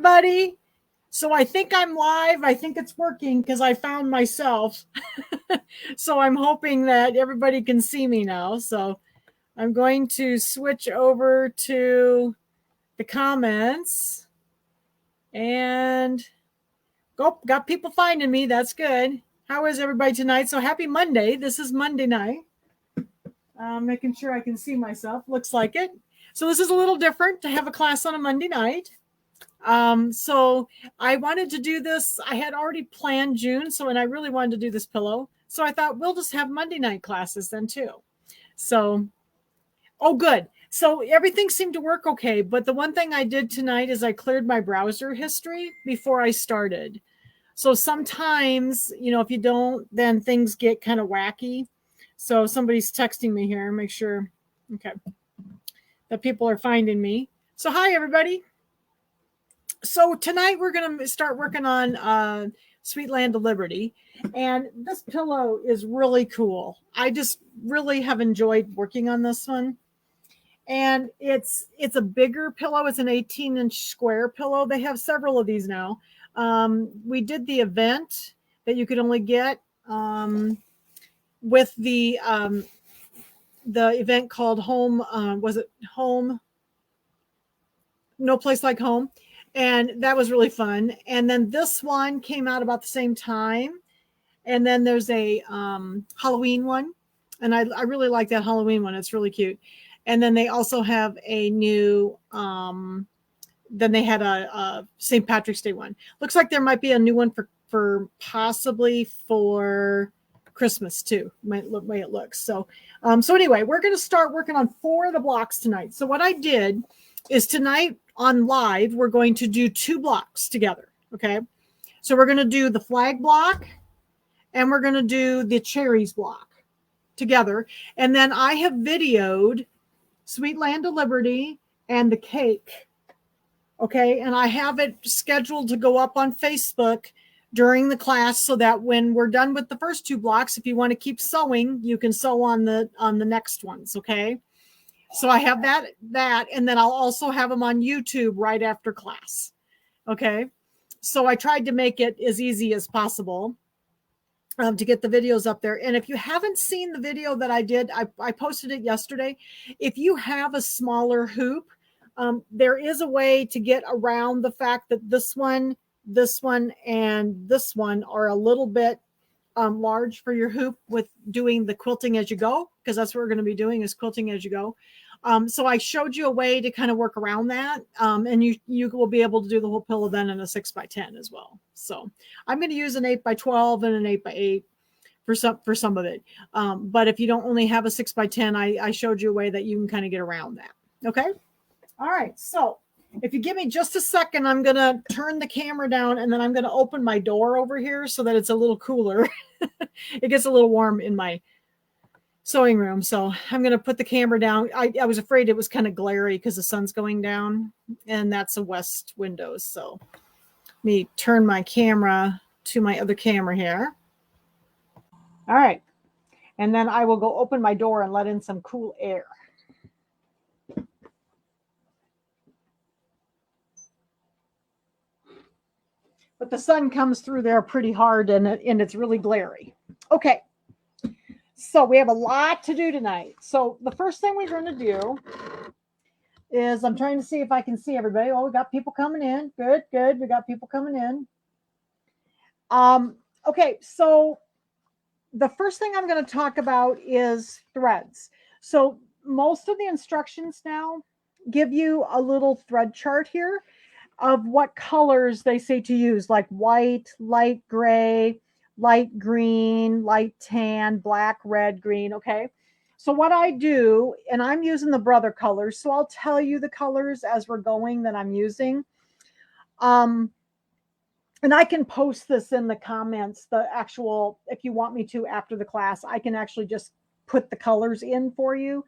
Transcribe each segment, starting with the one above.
everybody. So I think I'm live. I think it's working because I found myself. So I'm hoping that everybody can see me now. So I'm going to switch over to the comments and go. Got people finding me. That's good. How is everybody tonight? So happy Monday. This is Monday night. Making sure I can see myself. Looks like it. So this is a little different to have a class on a Monday night. So I wanted to do this. I had already planned June, and I really wanted to do this pillow. So I thought we'll just have Monday night classes then too. So, oh, good. So everything seemed to work okay. But the one thing I did tonight is I cleared my browser history before I started. So sometimes, if you don't, then things get kind of wacky. So somebody's texting me here. Make sure, okay, that people are finding me. So hi, everybody. So tonight we're going to start working on Sweet Land of Liberty. And this pillow is really cool. I just really have enjoyed working on this one. And it's a bigger pillow. It's an 18-inch square pillow. They have several of these now. We did the event that you could only get with the event called Home. Was it Home? No Place Like Home. And that was really fun. And then this one came out about the same time. And then there's a Halloween one. And I really like that Halloween one. It's really cute. And then they also have a new, then they had a St. Patrick's Day one. Looks like there might be a new one for possibly for Christmas too, the way it looks. So anyway, we're going to start working on 4 of the blocks tonight. So what I did is tonight on live, we're going to do 2 blocks together. Okay. So we're going to do the flag block and we're going to do the cherries block together. And then I have videoed Sweet Land of Liberty and the cake. Okay. And I have it scheduled to go up on Facebook during the class so that when we're done with the first 2 blocks, if you want to keep sewing, you can sew on the next ones. Okay. So I have that, and then I'll also have them on YouTube right after class. Okay. So I tried to make it as easy as possible to get the videos up there. And if you haven't seen the video that I did, I posted it yesterday. If you have a smaller hoop, there is a way to get around the fact that this one, and this one are a little bit large for your hoop with doing the quilting as you go, because that's what we're going to be doing is quilting as you go. So I showed you a way to kind of work around that. And you will be able to do the whole pillow then in a 6x10 as well. So I'm going to use an 8x12 and an 8x8 for some of it. But if you don't only have a 6x10, I showed you a way that you can kind of get around that. Okay. All right. So if you give me just a second, I'm going to turn the camera down and then I'm going to open my door over here so that it's a little cooler. It gets a little warm in my sewing room. So I'm going to put the camera down. I was afraid it was kind of glary because the sun's going down and that's a west window. So let me turn my camera to my other camera here. All right. And then I will go open my door and let in some cool air. But the sun comes through there pretty hard and it's really glary. Okay. So we have a lot to do tonight. So the first thing we're going to do is I'm trying to see if I can see everybody. Oh, we got people coming in. Good, good. We got people coming in. Okay. So the first thing I'm going to talk about is threads. So most of the instructions now give you a little thread chart here of what colors they say to use, like white, light gray, light green, light tan, black, red, green. Okay. So what I do, and I'm using the brother colors, so I'll tell you the colors as we're going that I'm using. And I can post this in the comments, the actual, if you want me to after the class, I can actually just put the colors in for you.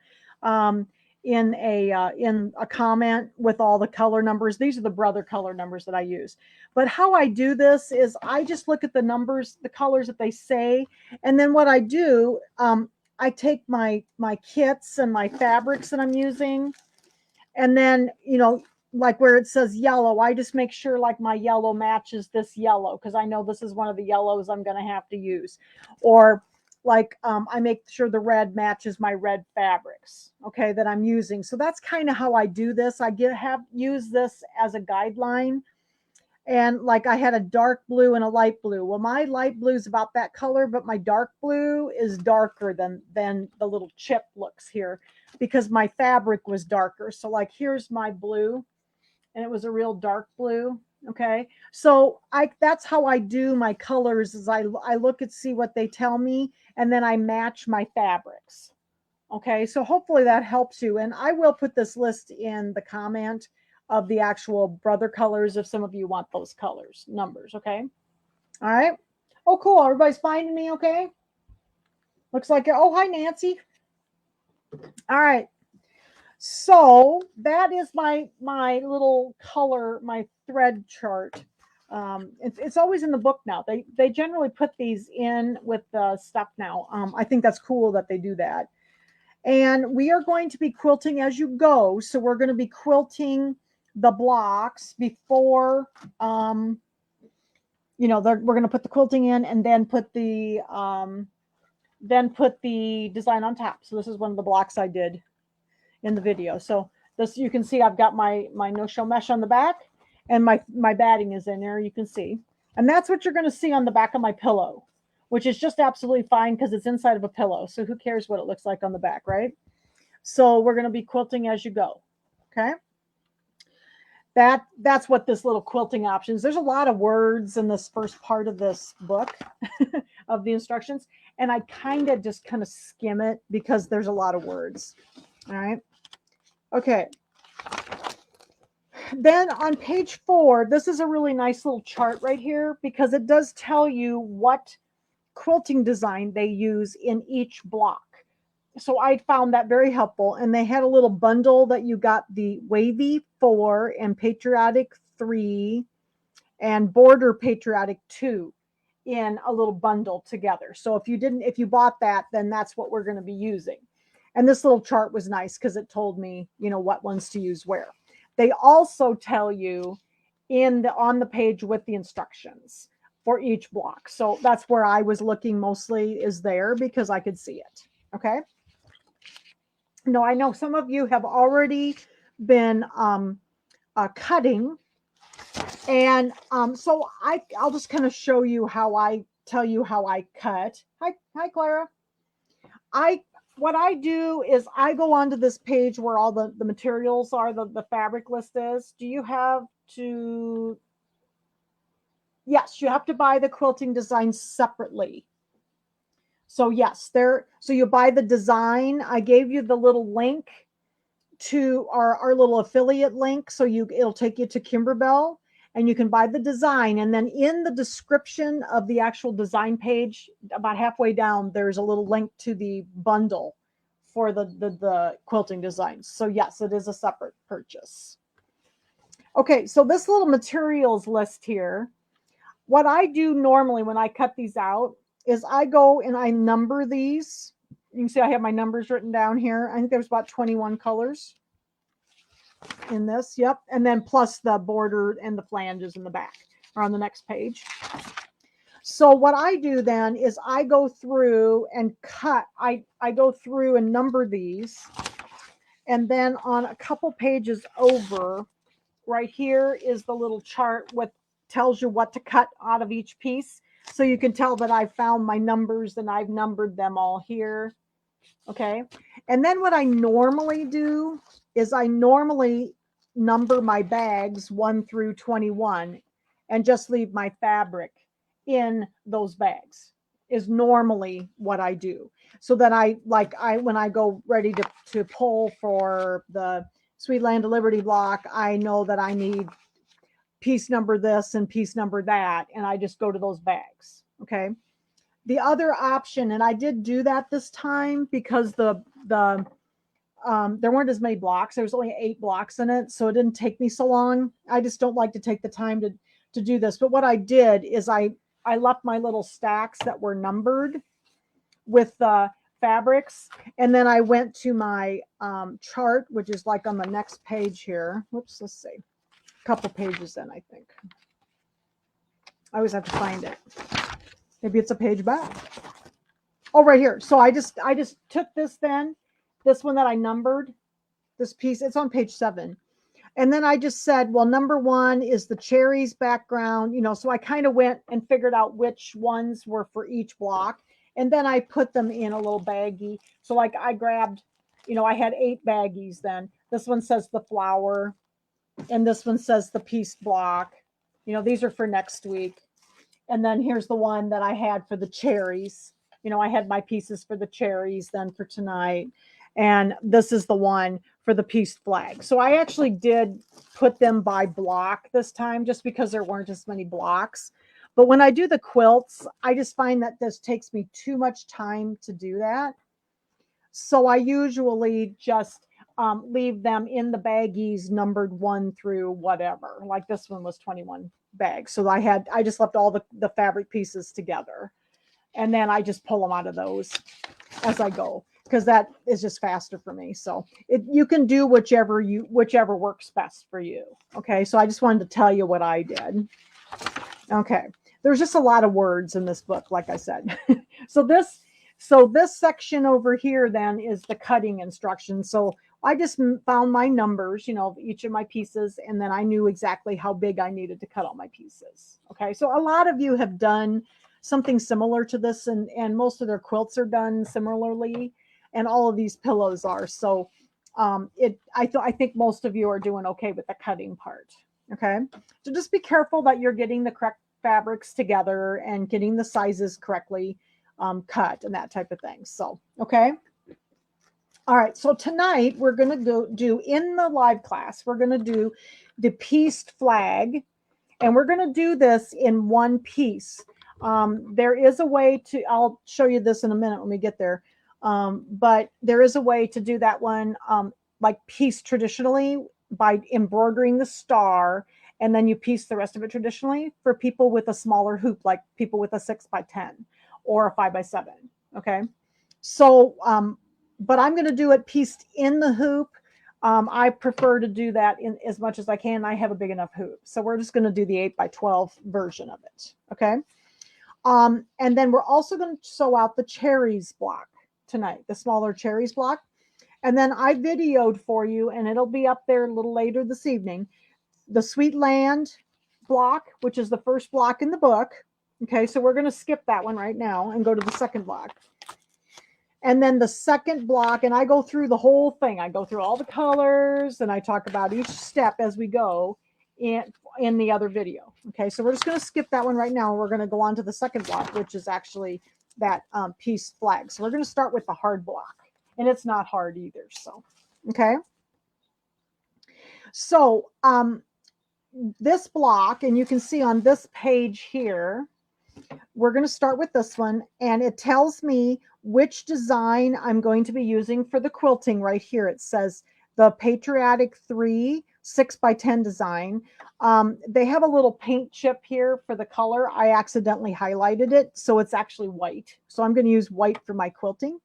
In a comment with all the color numbers. These are the brother color numbers that I use. But how I do this is I just look at the numbers, the colors that they say, and then what I do, I take my kits and my fabrics that I'm using, and then like where it says yellow, I just make sure like my yellow matches this yellow because I know this is one of the yellows I'm going to have to use. Or like I make sure the red matches my red fabrics, okay, that I'm using. So that's kind of how I do this. I have used this as a guideline. And like I had a dark blue and a light blue. Well, my light blue is about that color, but my dark blue is darker than the little chip looks here because my fabric was darker. So like here's my blue, and it was a real dark blue. Okay, so that's how I do my colors is I look and see what they tell me, and then I match my fabrics. Okay, so hopefully that helps you, and I will put this list in the comment of the actual brother colors if some of you want those colors numbers. Okay, all right. Oh cool, everybody's finding me. Okay, looks like oh hi Nancy. All right, so that is my little color, my thread chart. It's always in the book now. They generally put these in with the stuff now. I think that's cool that they do that. And we are going to be quilting as you go. So we're going to be quilting the blocks before, you know, we're going to put the quilting in and then put the design on top. So this is one of the blocks I did in the video. So this, you can see I've got my no-show mesh on the back and my batting is in there, you can see. And that's what you're going to see on the back of my pillow, which is just absolutely fine because it's inside of a pillow. So who cares what it looks like on the back, right? So we're going to be quilting as you go. Okay. That's what this little quilting options. There's a lot of words in this first part of this book of the instructions. And I kind of skim it because there's a lot of words. All right. Okay. Then on page 4, this is a really nice little chart right here because it does tell you what quilting design they use in each block. So I found that very helpful. And they had a little bundle that you got the wavy 4 and patriotic 3 and border patriotic 2 in a little bundle together. So if you bought that, then that's what we're going to be using. And this little chart was nice because it told me, you know, what ones to use where. They also tell you on the page with the instructions for each block. So that's where I was looking mostly, is there because I could see it. Okay. No, I know some of you have already been cutting. And so I'll just kind of show you how I tell you how I cut. Hi, Clara. What I do is I go onto this page where all the materials are, the fabric list is. Do you have to? Yes, you have to buy the quilting design separately. So yes, so you buy the design. I gave you the little link to our little affiliate link. So it'll take you to Kimberbell and you can buy the design. And then in the description of the actual design page, about halfway down, there's a little link to the bundle for the quilting designs. So yes, it is a separate purchase. Okay, so this little materials list here, what I do normally when I cut these out is I go and I number these. You can see I have my numbers written down here. I think there's about 21 colors in this. Yep. And then plus the border and the flanges in the back are on the next page. So what I do then is I go through and cut. I go through and number these. And then on a couple pages over, right here is the little chart what tells you what to cut out of each piece. So you can tell that I found my numbers and I've numbered them all here. Okay. And then what I normally do is I normally number my bags 1 through 21 and just leave my fabric in those bags is normally what I do. So that when I go ready to pull for the Sweet Land of Liberty block, I know that I need piece number this and piece number that, and I just go to those bags. Okay. The other option, and I did do that this time because there weren't as many blocks. There was only 8 blocks in it, so it didn't take me so long. I just don't like to take the time to do this. But what I did is I left my little stacks that were numbered with fabrics. And then I went to my chart, which is like on the next page here. Whoops, let's see. A couple pages in, I think. I always have to find it. Maybe it's a page back. Oh, right here. So I just took this one that I numbered, this piece. It's on page 7. And then I just said, well, number 1 is the cherries background, so I kind of went and figured out which ones were for each block. And then I put them in a little baggie. So like I grabbed, I had 8 baggies then. This one says the flower, and this one says the pieced block. These are for next week. And then here's the one that I had for the cherries. I had my pieces for the cherries then for tonight. And this is the one for the pieced flag. So I actually did put them by block this time just because there weren't as many blocks. But when I do the quilts, I just find that this takes me too much time to do that. So I usually just leave them in the baggies numbered 1 through whatever. Like this one was 21 bags. So I just left all the fabric pieces together. And then I just pull them out of those as I go, because that is just faster for me. So you can do whichever works best for you. Okay. So I just wanted to tell you what I did. Okay. There's just a lot of words in this book, like I said. So this section over here then is the cutting instructions. So I just found my numbers, of each of my pieces, and then I knew exactly how big I needed to cut all my pieces. Okay. So a lot of you have done something similar to this, and most of their quilts are done similarly, and all of these pillows are. So I think most of you are doing okay with the cutting part. Okay. So just be careful that you're getting the correct fabrics together and getting the sizes correctly cut and that type of thing. So, okay. All right. So tonight we're going to do in the live class, we're going to do the pieced flag, and we're going to do this in one piece. There is a way to, I'll show you this in a minute when we get there. But there is a way to do that one like piece traditionally by embroidering the star, and then you piece the rest of it traditionally for people with a smaller hoop, like people with a 6x10 or a 5x7. Okay. So, but I'm going to do it pieced in the hoop. I prefer to do that in as much as I can. I have a big enough hoop. So we're just going to do the 8x12 version of it. Okay. And then we're also going to sew out the cherries block tonight, the smaller cherries block. And then I videoed for you, and it'll be up there a little later this evening, the Sweet Land block, which is the first block in the book. Okay, so we're going to skip that one right now and go to the second block. And then the second block, and I go through the whole thing. I go through all the colors, and I talk about each step as we go in the other video. Okay, so we're just going to skip that one right now. And we're going to go on to the second block, which is actually that pieced flag. So we're going to start with the hard block, and it's not hard either. So, okay. So this block, and you can see on this page here, we're going to start with this one, and it tells me which design I'm going to be using for the quilting right here. It says the Patriotic 3 6x10 design. They have a little paint chip here for the color. I accidentally highlighted it, so it's actually white. So I'm going to use white for my quilting.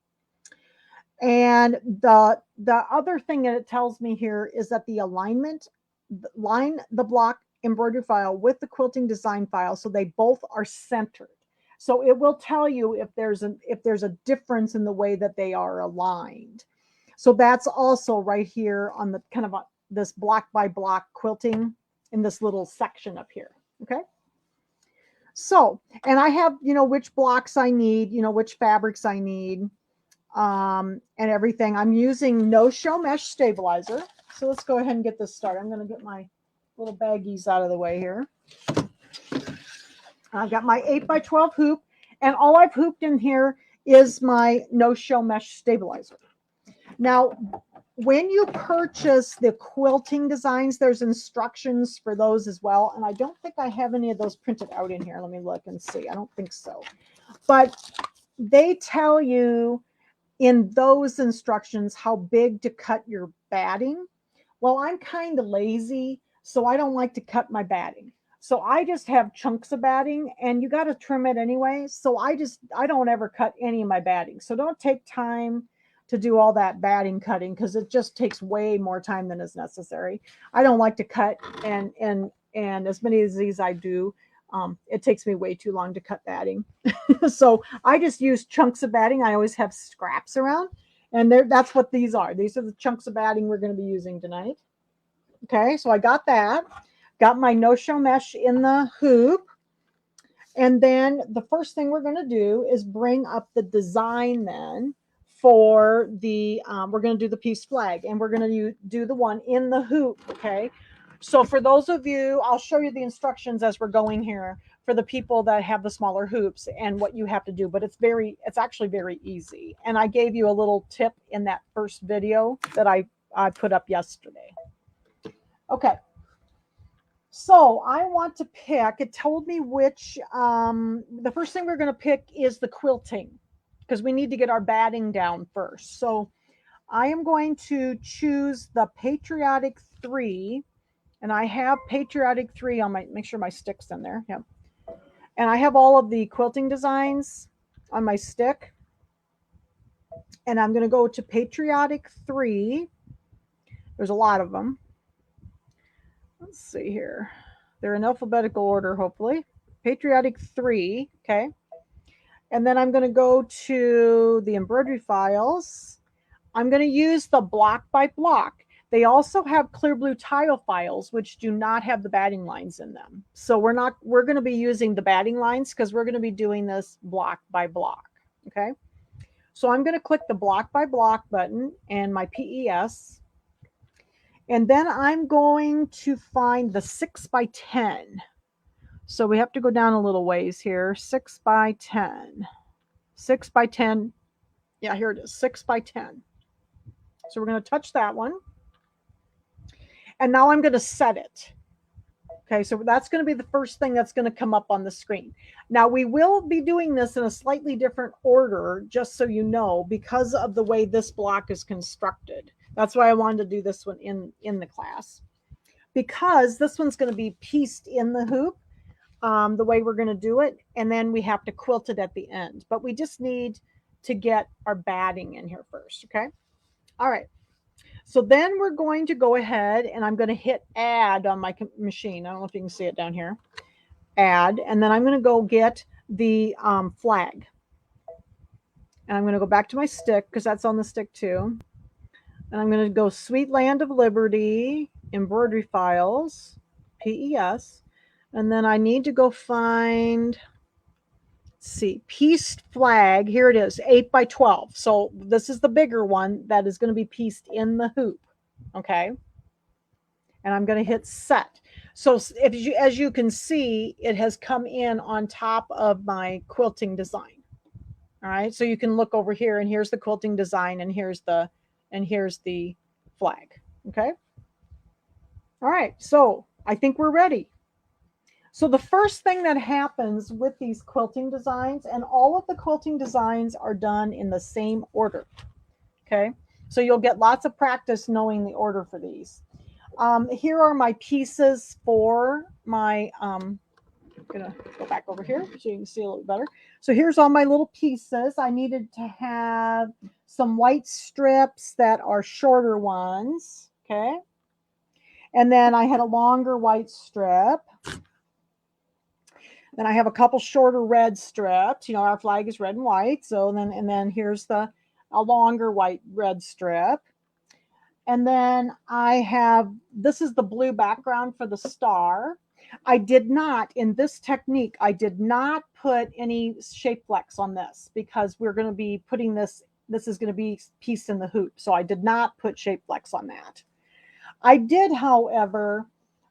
And the other thing that it tells me here is that the alignment, line the block embroidery file with the quilting design file, so they both are centered. So it will tell you if there's a difference in the way that they are aligned. So that's also right here on the kind of this block by block quilting in this little section up here. Okay. So, and I have, which blocks I need, which fabrics I need, and everything. I'm using no-show mesh stabilizer. So let's go ahead and get this started. I'm going to get my little baggies out of the way here. I've got my 8x12 hoop, and all I've hooped in here is my no-show mesh stabilizer. Now, when you purchase the quilting designs, there's instructions for those as well. And I don't think I have any of those printed out in here. Let me look and see. I don't think so. But they tell you in those instructions how big to cut your batting. Well, I'm kind of lazy, so I don't like to cut my batting. So I just have chunks of batting, and you got to trim it anyway. So I don't ever cut any of my batting. So don't take time to do all that batting cutting, because it just takes way more time than is necessary. I don't like to cut, and as many of these I do, it takes me way too long to cut batting. So I just use chunks of batting. I always have scraps around, and that's what these are. These are the chunks of batting we're going to be using tonight. Okay, so I got that. Got my no-show mesh in the hoop. And then the first thing we're going to do is bring up the design then for the, we're going to do the pieced flag, and we're going to do the one in the hoop. Okay. So for those of you, I'll show you the instructions as we're going here for the people that have the smaller hoops and what you have to do, but it's actually very easy. And I gave you a little tip in that first video that I put up yesterday. Okay. So I want to pick, it told me which, the first thing we're going to pick is the quilting, because we need to get our batting down first. So I am going to choose the Patriotic 3, and I have Patriotic 3 on make sure my stick's in there. Yep. And I have all of the quilting designs on my stick. And I'm going to go to Patriotic 3. There's a lot of them. Let's see here. They're in alphabetical order, hopefully. Patriotic 3, okay. And then I'm going to go to the embroidery files. I'm going to use the block by block. They also have clear blue tile files, which do not have the batting lines in them. So we're going to be using the batting lines because we're going to be doing this block by block, okay. So I'm going to click the block by block button and my PES. And then I'm going to find the 6x10. So we have to go down a little ways here. 6x10. 6x10. Yeah, here it is. 6x10. So we're going to touch that one. And now I'm going to set it. Okay, so that's going to be the first thing that's going to come up on the screen. Now we will be doing this in a slightly different order, just so you know, because of the way this block is constructed. That's why I wanted to do this one in the class, because this one's going to be pieced in the hoop, the way we're going to do it, and then we have to quilt it at the end. But we just need to get our batting in here first, okay? All right. So then we're going to go ahead, and I'm going to hit add on my machine. I don't know if you can see it down here. Add, and then I'm going to go get the flag. And I'm going to go back to my stick, because that's on the stick too. And I'm going to go Sweet Land of Liberty, embroidery files, PES. And then I need to go find, let's see, Pieced Flag. Here it is, 8x12. So this is the bigger one that is going to be pieced in the hoop. Okay. And I'm going to hit set. So as you can see, it has come in on top of my quilting design. All right. So you can look over here, and here's the quilting design, and here's the flag. Okay. All right. So I think we're ready. So the first thing that happens with these quilting designs, and all of the quilting designs are done in the same order. Okay. So you'll get lots of practice knowing the order for these. Here are my pieces for my, I'm going to go back over here so you can see a little better. So here's all my little pieces. I needed to have some white strips that are shorter ones. Okay. And then I had a longer white strip. Then I have a couple shorter red strips. You know, our flag is red and white. So then here's a longer white red strip. And then I have, this is the blue background for the star. I did not, in this technique, I did not put any shape flex on this, because we're going to be putting this is going to be pieced in the hoop. So I did not put shape flex on that. I did, however,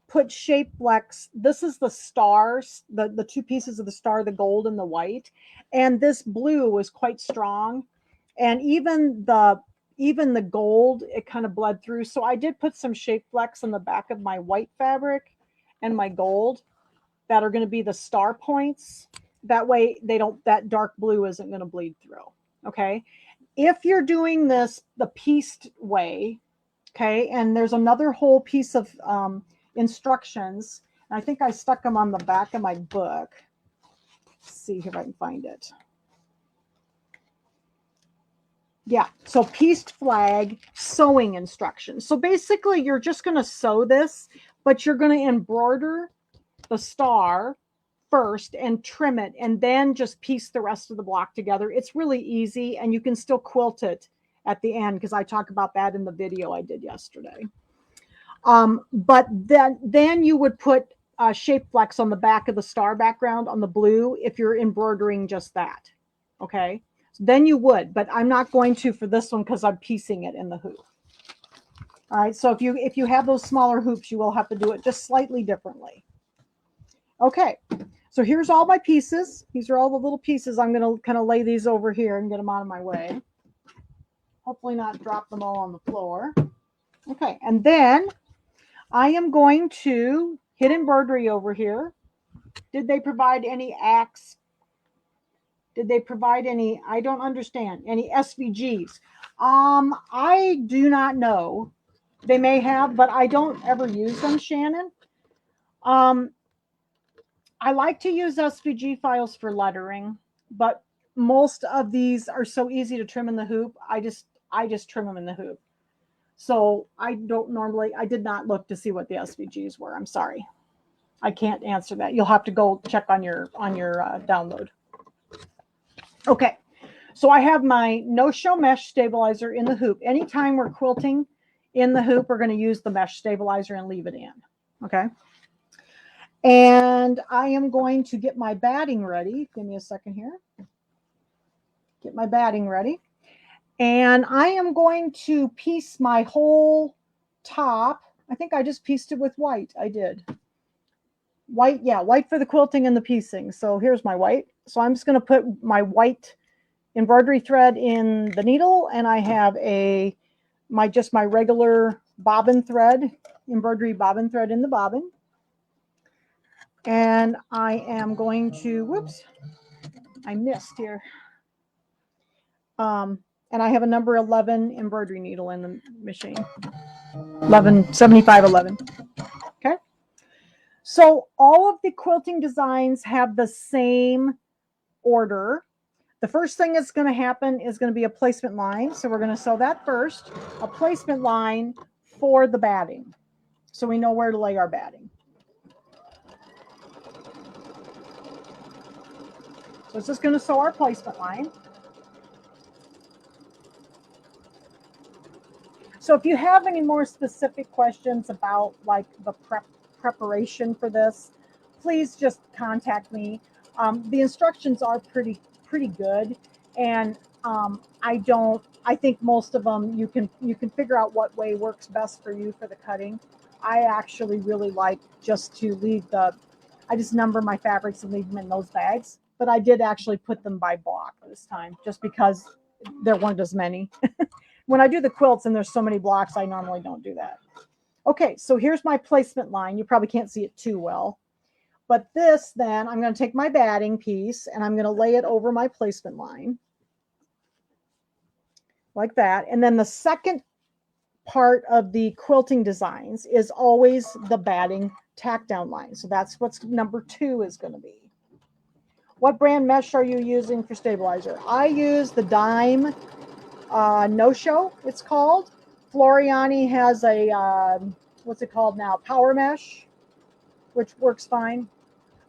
put shape flex. This is the stars, the two pieces of the star, the gold and the white. And this blue was quite strong. And even the gold, it kind of bled through. So I did put some shape flex on the back of my white fabric and my gold that are going to be the star points. That way that dark blue isn't going to bleed through. Okay. If you're doing this the pieced way, okay, and there's another whole piece of instructions, I think I stuck them on the back of my book. Let's see if I can find it. Yeah, so pieced flag sewing instructions. So basically you're just going to sew this, but you're going to embroider the star first and trim it and then just piece the rest of the block together. It's really easy, and you can still quilt it at the end because I talk about that in the video I did yesterday. But then you would put shape flex on the back of the star background on the blue if you're embroidering just that. Okay. Then you would, but I'm not going to for this one because I'm piecing it in the hoop. All right, so if you have those smaller hoops, you will have to do it just slightly differently. Okay, so here's all my pieces. These are all the little pieces. I'm going to kind of lay these over here and get them out of my way. Hopefully not drop them all on the floor. Okay, and then I am going to hit embroidery over here. Did they provide any acts? Did they provide any, I don't understand, any SVGs? I do not know. They may have, but I don't ever use them, Shannon. I like to use SVG files for lettering, but most of these are so easy to trim in the hoop. I just trim them in the hoop. So I did not look to see what the SVGs were. I'm sorry. I can't answer that. You'll have to go check on your download. Okay, so I have my no-show mesh stabilizer in the hoop. Anytime we're quilting in the hoop, we're going to use the mesh stabilizer and leave it in. Okay, and I am going to get my batting ready. Give me a second here. Get my batting ready. And I am going to piece my whole top. I think I just pieced it with white. I did. White, yeah, white for the quilting and the piecing. So here's my white. So I'm just going to put my white embroidery thread in the needle, and I have my regular bobbin thread, embroidery bobbin thread in the bobbin. And I am going to, whoops, I missed here. And I have a number 11 embroidery needle in the machine. 7511. Okay. So all of the quilting designs have the same order. The first thing that's going to happen is going to be a placement line. So we're going to sew that first, a placement line for the batting. So we know where to lay our batting. So it's just going to sew our placement line. So if you have any more specific questions about like the preparation for this, please just contact me. The instructions are pretty good, and I think most of them you can figure out what way works best for you for the cutting. I actually really like just to I just number my fabrics and leave them in those bags, but I did actually put them by block this time just because there weren't as many. When I do the quilts and there's so many blocks, I normally don't do that. Okay, so here's my placement line. You probably can't see it too well. But this, then, I'm going to take my batting piece and I'm going to lay it over my placement line. Like that. And then the second part of the quilting designs is always the batting tack down line. So that's what's number 2 is going to be. What brand mesh are you using for stabilizer? I use the Dime no-show, it's called. Floriani has a, what's it called now? Power mesh, which works fine.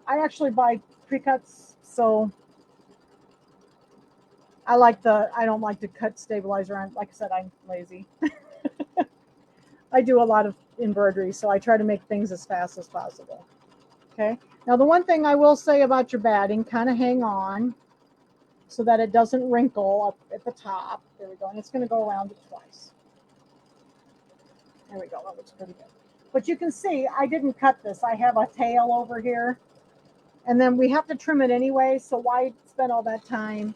I actually buy pre-cuts, so I don't like to cut stabilizer. Like I said, I'm lazy. I do a lot of embroidery, so I try to make things as fast as possible. Okay. Now, the one thing I will say about your batting, kind of hang on so that it doesn't wrinkle up at the top. There we go. And it's going to go around it twice. There we go. That looks pretty good. But you can see I didn't cut this. I have a tail over here. And then we have to trim it anyway. So why spend all that time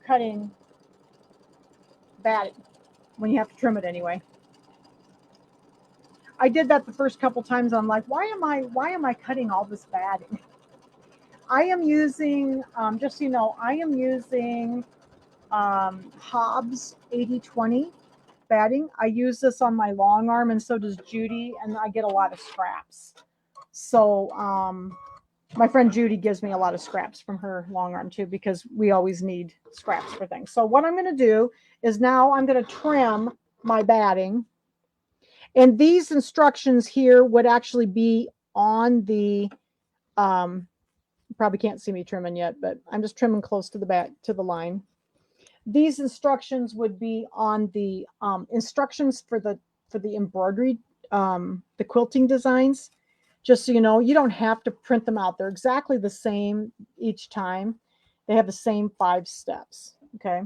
cutting batting when you have to trim it anyway? I did that the first couple times. I'm like, why am I cutting all this batting? I am using, just so you know, I am using Hobbs 80/20 batting. I use this on my long arm, and so does Judy, and I get a lot of scraps. So my friend Judy gives me a lot of scraps from her long arm too, because we always need scraps for things. So what I'm going to do is now I'm going to trim my batting. And these instructions here would actually be on the, you probably can't see me trimming yet, but I'm just trimming close to the line. These instructions would be on the instructions for the embroidery, the quilting designs. Just so you know, you don't have to print them out. They're exactly the same each time. They have the same 5 steps, okay,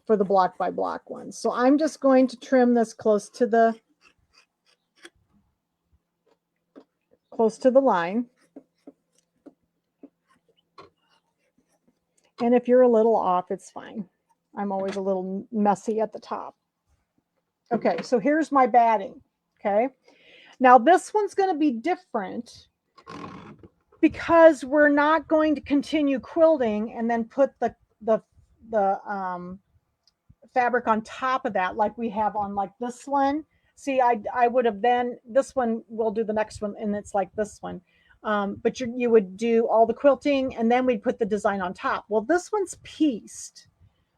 for the block by block ones. So I'm just going to trim this close to the line. And if you're a little off, it's fine. I'm always a little messy at the top. Okay, so here's my batting, okay? Now this one's going to be different because we're not going to continue quilting and then put the fabric on top of that like we have on like this one. See, I would have then, this one, we'll do the next one, and it's like this one. But you would do all the quilting and then we'd put the design on top. Well, this one's pieced.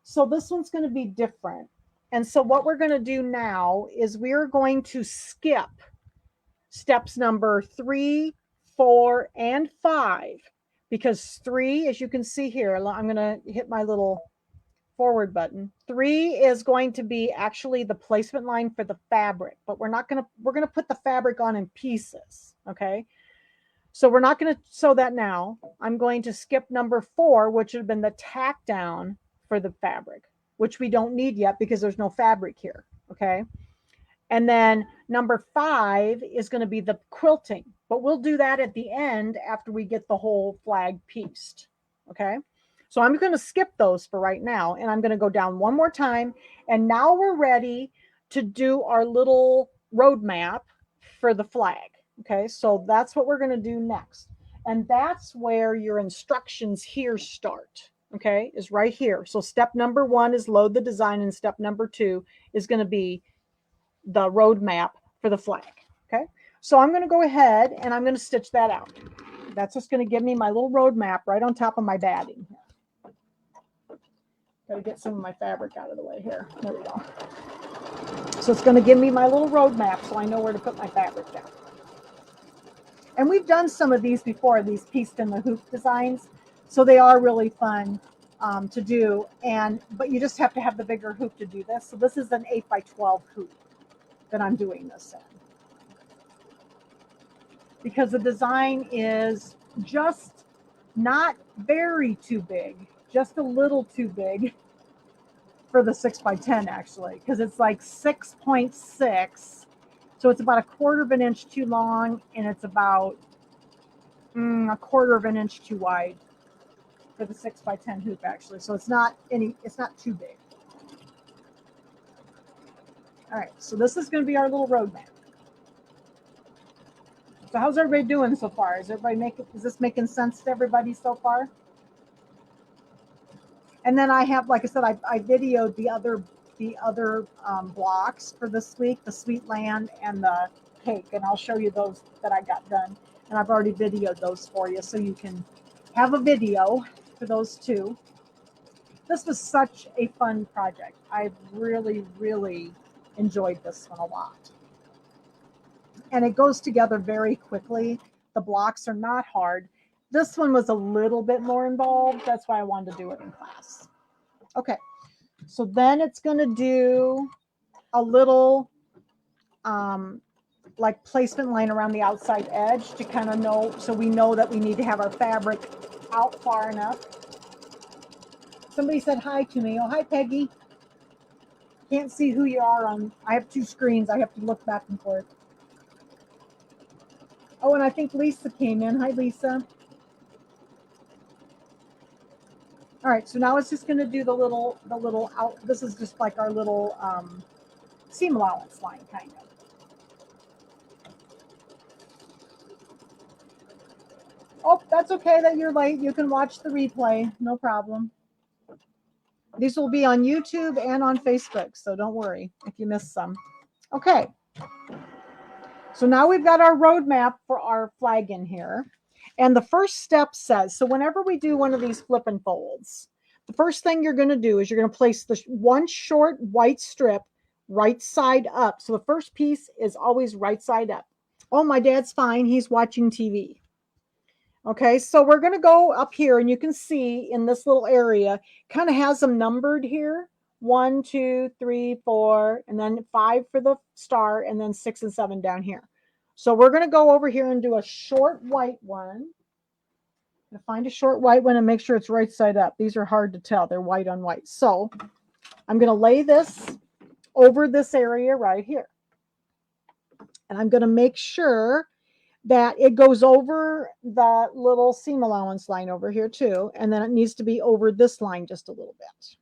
So this one's going to be different. And so what we're going to do now is we're going to skip steps number 3, 4, and 5, because 3, as you can see here, I'm going to hit my little forward button. 3 is going to be actually the placement line for the fabric, but we're going to put the fabric on in pieces. Okay. So we're not going to sew that now. I'm going to skip number 4, which would have been the tack down for the fabric, which we don't need yet because there's no fabric here. Okay. And then number 5 is going to be the quilting, but we'll do that at the end after we get the whole flag pieced. Okay. So I'm going to skip those for right now, and I'm going to go down one more time. And now we're ready to do our little roadmap for the flag. Okay. So that's what we're going to do next. And that's where your instructions here start. Okay. Is right here. So step number 1 is load the design, and step number 2 is going to be the roadmap for the flag. Okay. So I'm going to go ahead and I'm going to stitch that out. That's just going to give me my little roadmap right on top of my batting here. Got to get some of my fabric out of the way here. There we go. So it's going to give me my little roadmap so I know where to put my fabric down. And we've done some of these before, these pieced in the hoop designs. So they are really fun to do. But you just have to have the bigger hoop to do this. So this is an 8x12 hoop that I'm doing this in, because the design is just not very too big, just a little too big for the 6x10 actually, because it's like 6.6. So it's about 1/4 of an inch too long, and it's about 1/4 of an inch too wide for the 6x10 hoop actually. So it's not too big. All right, so this is going to be our little roadmap. So how's everybody doing so far? Is this making sense to everybody so far? And then I have, like I said, I videoed the other blocks for this week, the sweet land and the cake, and I'll show you those that I got done. And I've already videoed those for you, so you can have a video for those two. This was such a fun project. I really, really enjoyed this one a lot. And it goes together very quickly. The blocks are not hard. This one was a little bit more involved. That's why I wanted to do it in class. Okay, so then it's going to do a little like placement line around the outside edge to kind of know, so we know that we need to have our fabric out far enough. Somebody said hi to me. Oh, hi, Peggy. Can't see who you are on. I have 2 screens. I have to look back and forth. Oh, and I think Lisa came in. Hi, Lisa. All right, so now it's just going to do the little out. This is just like our little seam allowance line, kind of. Oh, that's okay that you're late. You can watch the replay. No problem. These will be on YouTube and on Facebook, so don't worry if you miss some. Okay. So now we've got our roadmap for our flag in here. And the first step says, so whenever we do one of these flip and folds, the first thing you're going to do is you're going to place the one short white strip right side up. So the first piece is always right side up. Oh, my dad's fine. He's watching TV. Okay, so we're going to go up here, and you can see in this little area, kind of has them numbered here. 1, 2, 3, 4, and then 5 for the star, and then 6 and 7 down here. So we're going to go over here and do a short white one. Find a short white one and make sure it's right side up. These are hard to tell. They're white on white. So I'm going to lay this over this area right here. And I'm going to make sure that it goes over the little seam allowance line over here too. And then it needs to be over this line just a little bit.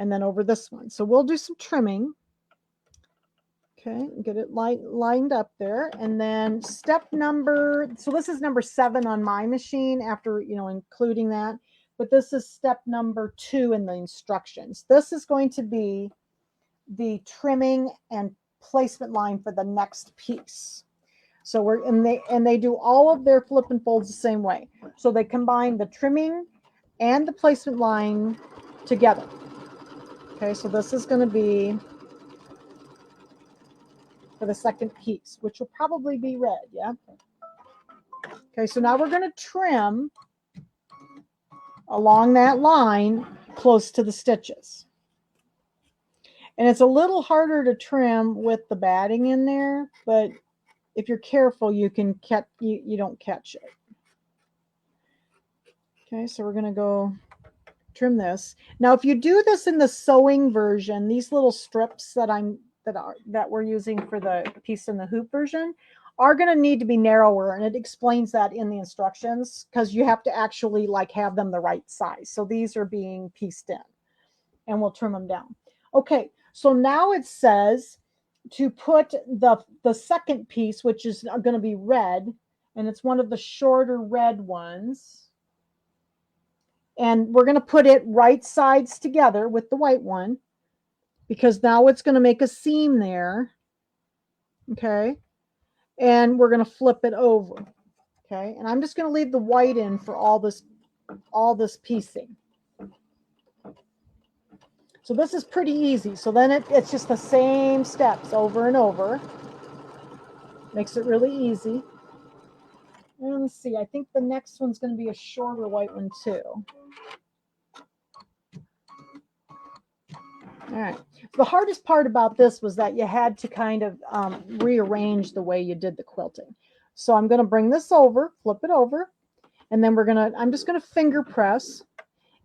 And then over this one. So we'll do some trimming. Okay, get it lined up there. And then step number, so this is number 7 on my machine after, including that. But this is step number 2 in the instructions. This is going to be the trimming and placement line for the next piece. So they do all of their flip and folds the same way. So they combine the trimming and the placement line together. Okay, so this is going to be for the second piece, which will probably be red, yeah? Okay, so now we're going to trim along that line close to the stitches. And it's a little harder to trim with the batting in there, but if you're careful, you can catch, you don't catch it. Okay, so we're going to go trim this. Now, if you do this in the sewing version, these little strips that we're using for the piece in the hoop version are going to need to be narrower, and it explains that in the instructions because you have to actually have them the right size. So these are being pieced in, and we'll trim them down. Okay, so now it says to put the second piece, which is going to be red, and it's one of the shorter red ones. And we're going to put it right sides together with the white one because now it's going to make a seam there. Okay. And we're going to flip it over. Okay. And I'm just going to leave the white in for all this piecing. So this is pretty easy. So then it's just the same steps over and over. Makes it really easy. And let's see, I think the next one's going to be a shorter white one too. All right. The hardest part about this was that you had to kind of rearrange the way you did the quilting. So I'm going to bring this over, flip it over, and then I'm just going to finger press.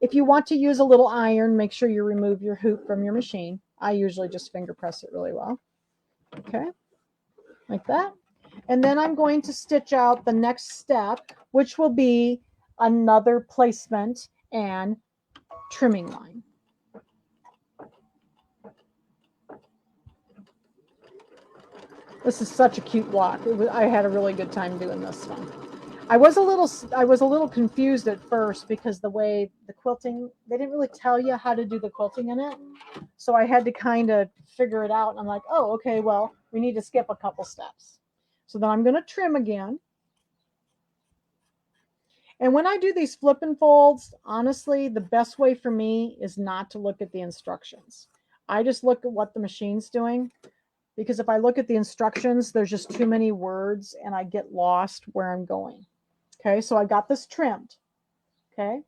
If you want to use a little iron, make sure you remove your hoop from your machine. I usually just finger press it really well. Okay, like that. And then I'm going to stitch out the next step, which will be another placement and trimming line. This is such a cute walk. I had a really good time doing this one. I was a little confused at first because the way the quilting, they didn't really tell you how to do the quilting in it. So I had to kind of figure it out. And I'm like, oh, okay, well, we need to skip a couple steps. So then I'm going to trim again. And when I do these flip and folds, honestly, the best way for me is not to look at the instructions. I just look at what the machine's doing. Because if I look at the instructions, there's just too many words and I get lost where I'm going. Okay, so I got this trimmed. Okay,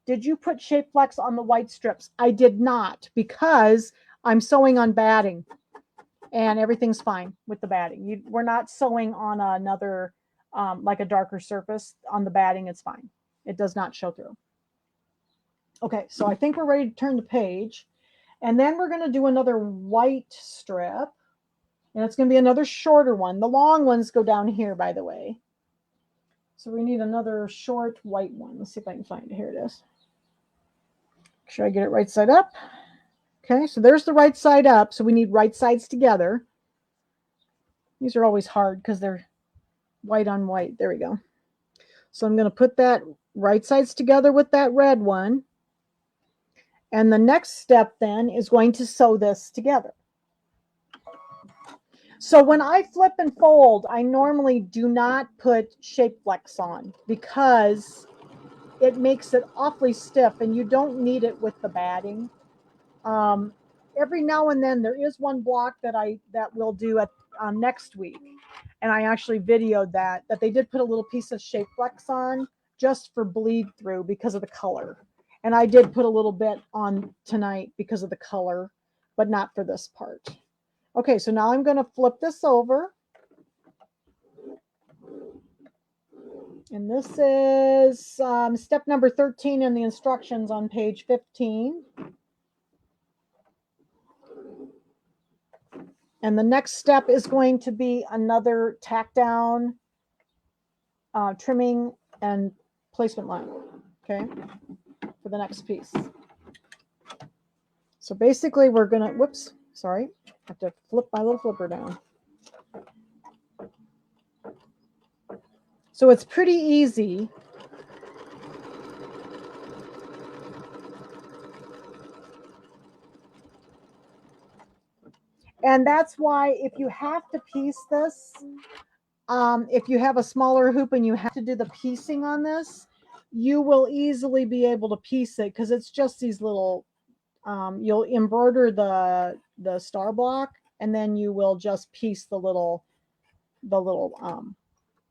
did you put shape flex on the white strips? I did not because I'm sewing on batting and everything's fine with the batting. We're not sewing on another, like a darker surface on the batting. It's fine. It does not show through. Okay, so I think we're ready to turn the page. And then we're going to do another white strip. And it's going to be another shorter one. The long ones go down here, by the way. So we need another short white one. Let's see if I can find it. Here it is. Make sure I get it right side up. Okay, so there's the right side up. So we need right sides together. These are always hard because they're white on white. There we go. So I'm going to put that right sides together with that red one. And the next step then is going to sew this together. So when I flip and fold, I normally do not put shape flex on because it makes it awfully stiff and you don't need it with the batting. Um, every now and then there is one block that we'll do at next week, and I actually videoed that they did put a little piece of shape flex on just for bleed through because of the color, and I did put a little bit on tonight because of the color, but not for this part. Okay, so now I'm going to flip this over, and this is step number 13 in the instructions on page 15. And the next step is going to be another tack down, trimming, and placement line, okay, for the next piece. So basically we're going to, whoops, sorry, I have to flip my little flipper down. So it's pretty easy. And that's why if you have to piece this, if you have a smaller hoop and you have to do the piecing on this, you will easily be able to piece it because it's just these little, you'll embroider the star block and then you will just piece the little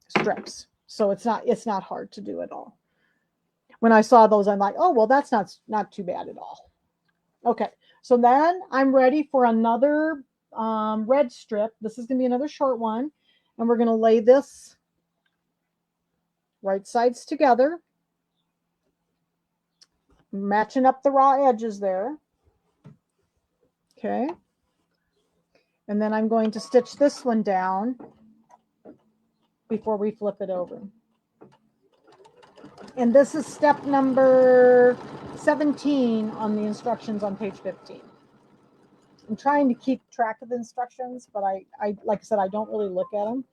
strips. So it's not hard to do at all. When I saw those, I'm like, oh, well, that's not too bad at all. Okay, so then I'm ready for another red strip. This is going to be another short one. And we're going to lay this right sides together, matching up the raw edges there. Okay. And then I'm going to stitch this one down before we flip it over. And this is step number 17 on the instructions on page 15. I'm trying to keep track of the instructions, but I like I said, I don't really look at them.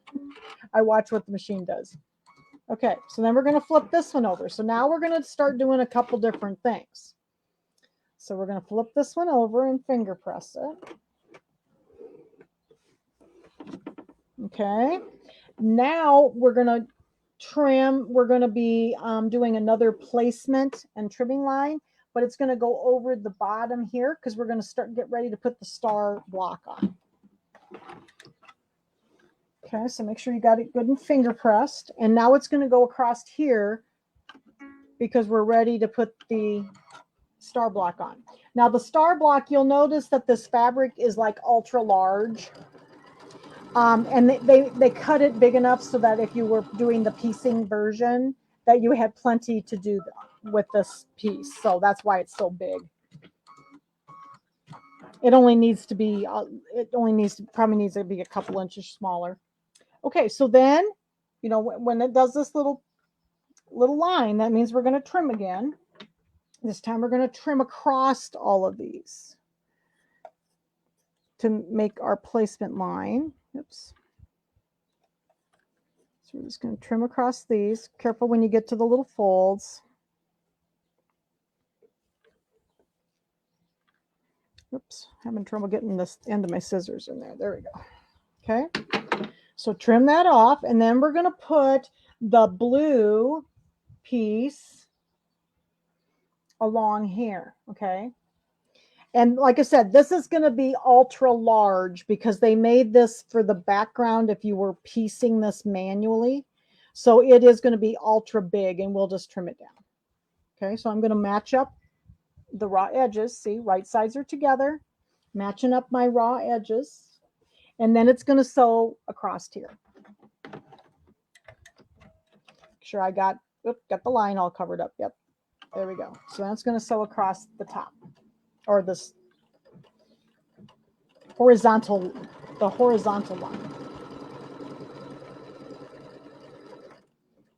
I watch what the machine does. Okay, so then we're going to flip this one over. So now we're going to start doing a couple different things. So we're going to flip this one over and finger press it. Okay, now we're going to trim. We're going to be doing another placement and trimming line, but it's going to go over the bottom here because we're going to get ready to put the star block on. Okay, so make sure you got it good and finger pressed. And now it's going to go across here because we're ready to put the star block on. Now the star block, you'll notice that this fabric is like ultra large. And they cut it big enough so that if you were doing the piecing version, that you had plenty to do with this piece. So that's why it's so big. It only needs to be, probably needs to be a couple inches smaller. Okay, so then, you know, when it does this little line, that means we're going to trim again. This time we're going to trim across all of these to make our placement line. Oops. So we're just going to trim across these. Careful when you get to the little folds. Oops, having trouble getting this end of my scissors in there. There we go. Okay, so trim that off, and then we're going to put the blue piece along here. Okay, and like I said, this is going to be ultra large because they made this for the background if you were piecing this manually. So it is going to be ultra big, and we'll just trim it down. Okay, so I'm going to match up the raw edges. See, right sides are together, matching up my raw edges. And then it's going to sew across here. Make sure I got the line all covered up. Yep, there we go. So that's going to sew across the top, or this horizontal line.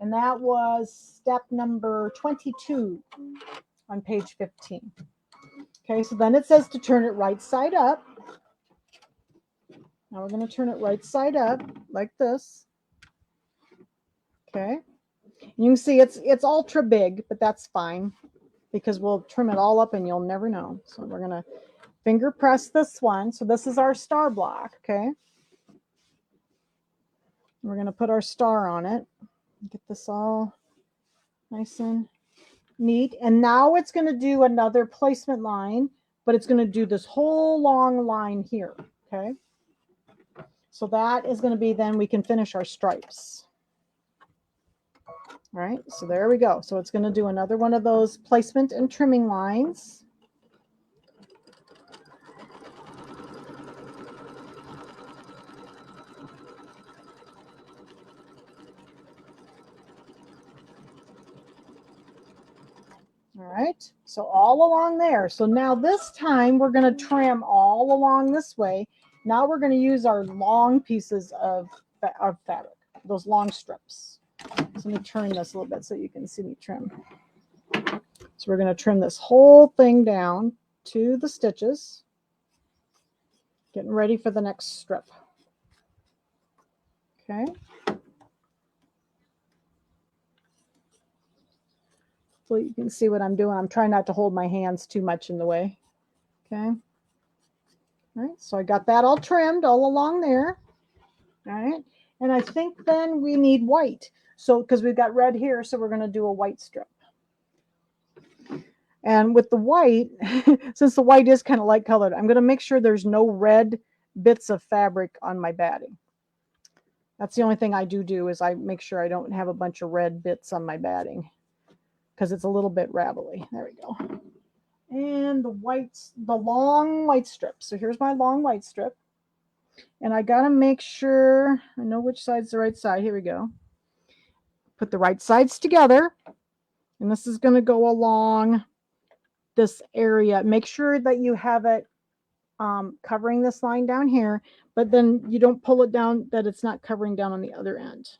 And that was step number 22 on page 15. Okay, so then it says to turn it right side up. Now we're going to turn it right side up like this. Okay, you can see it's ultra big, but that's fine because we'll trim it all up and you'll never know. So we're going to finger press this one. So this is our star block. Okay, We're going to put our star on it. Get this all nice and neat. And now it's going to do another placement line, but it's going to do this whole long line here. Okay. So that is going to be, then we can finish our stripes. All right. So there we go. So it's going to do another one of those placement and trimming lines. All right, so all along there. So now this time we're going to trim all along this way. Now we're going to use our long pieces of fabric, those long strips. So let me turn this a little bit so you can see me trim. So we're going to trim this whole thing down to the stitches, getting ready for the next strip. Okay. So you can see what I'm doing. I'm trying not to hold my hands too much in the way. Okay. All right, so I got that all trimmed all along there. All right, and I think then we need white. So because we've got red here, so we're going to do a white strip. And with the white, since the white is kind of light colored, I'm going to make sure there's no red bits of fabric on my batting. That's the only thing I do is I make sure I don't have a bunch of red bits on my batting because it's a little bit ravelly. There we go. And the long white strip. So here's my long white strip. And I got to make sure I know which side's the right side. Here we go. Put the right sides together. And this is going to go along this area. Make sure that you have it covering this line down here, but then you don't pull it down that it's not covering down on the other end.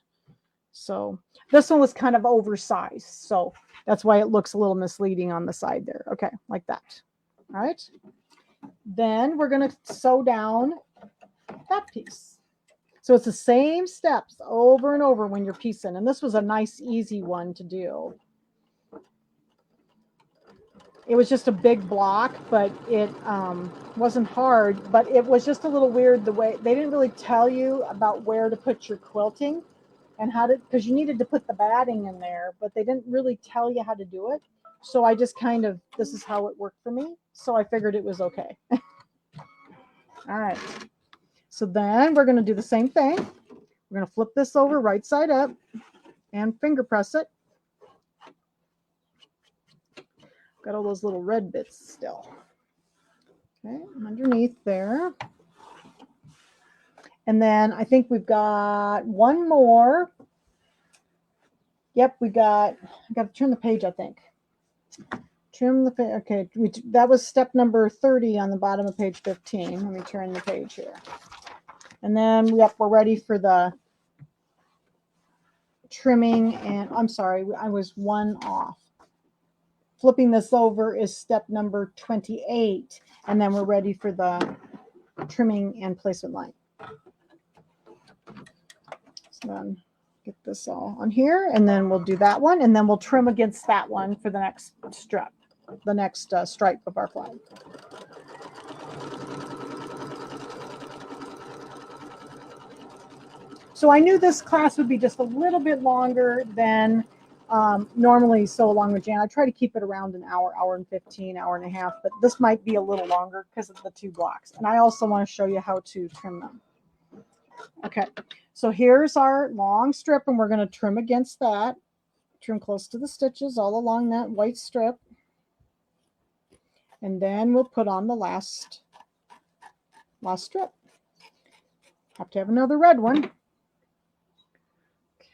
So this one was kind of oversized. So that's why it looks a little misleading on the side there. Okay, like that. All right. Then we're going to sew down that piece. So it's the same steps over and over when you're piecing. And this was a nice, easy one to do. It was just a big block, but it wasn't hard. But it was just a little weird the way they didn't really tell you about where to put your quilting and how to, because you needed to put the batting in there, but they didn't really tell you how to do it. So I just kind of, this is how it worked for me. So I figured it was okay. All right. So then we're going to do the same thing. We're going to flip this over right side up and finger press it. Got all those little red bits still. Okay, underneath there. And then I think we've got one more. Yep, I got to turn the page, I think. Trim the page. Okay, that was step number 30 on the bottom of page 15. Let me turn the page here. And then, yep, we're ready for the trimming. And I'm sorry, I was one off. Flipping this over is step number 28. And then we're ready for the trimming and placement line. So then get this all on here, and then we'll do that one, and then we'll trim against that one for the next strap, the next stripe of our flag. So I knew this class would be just a little bit longer than normally sew along with Jan. I try to keep it around an hour, hour and 15, hour and a half, but this might be a little longer because of the two blocks. And I also want to show you how to trim them. Okay, so here's our long strip, and we're going to trim against that. Trim close to the stitches all along that white strip. And then we'll put on the last strip. Have to have another red one.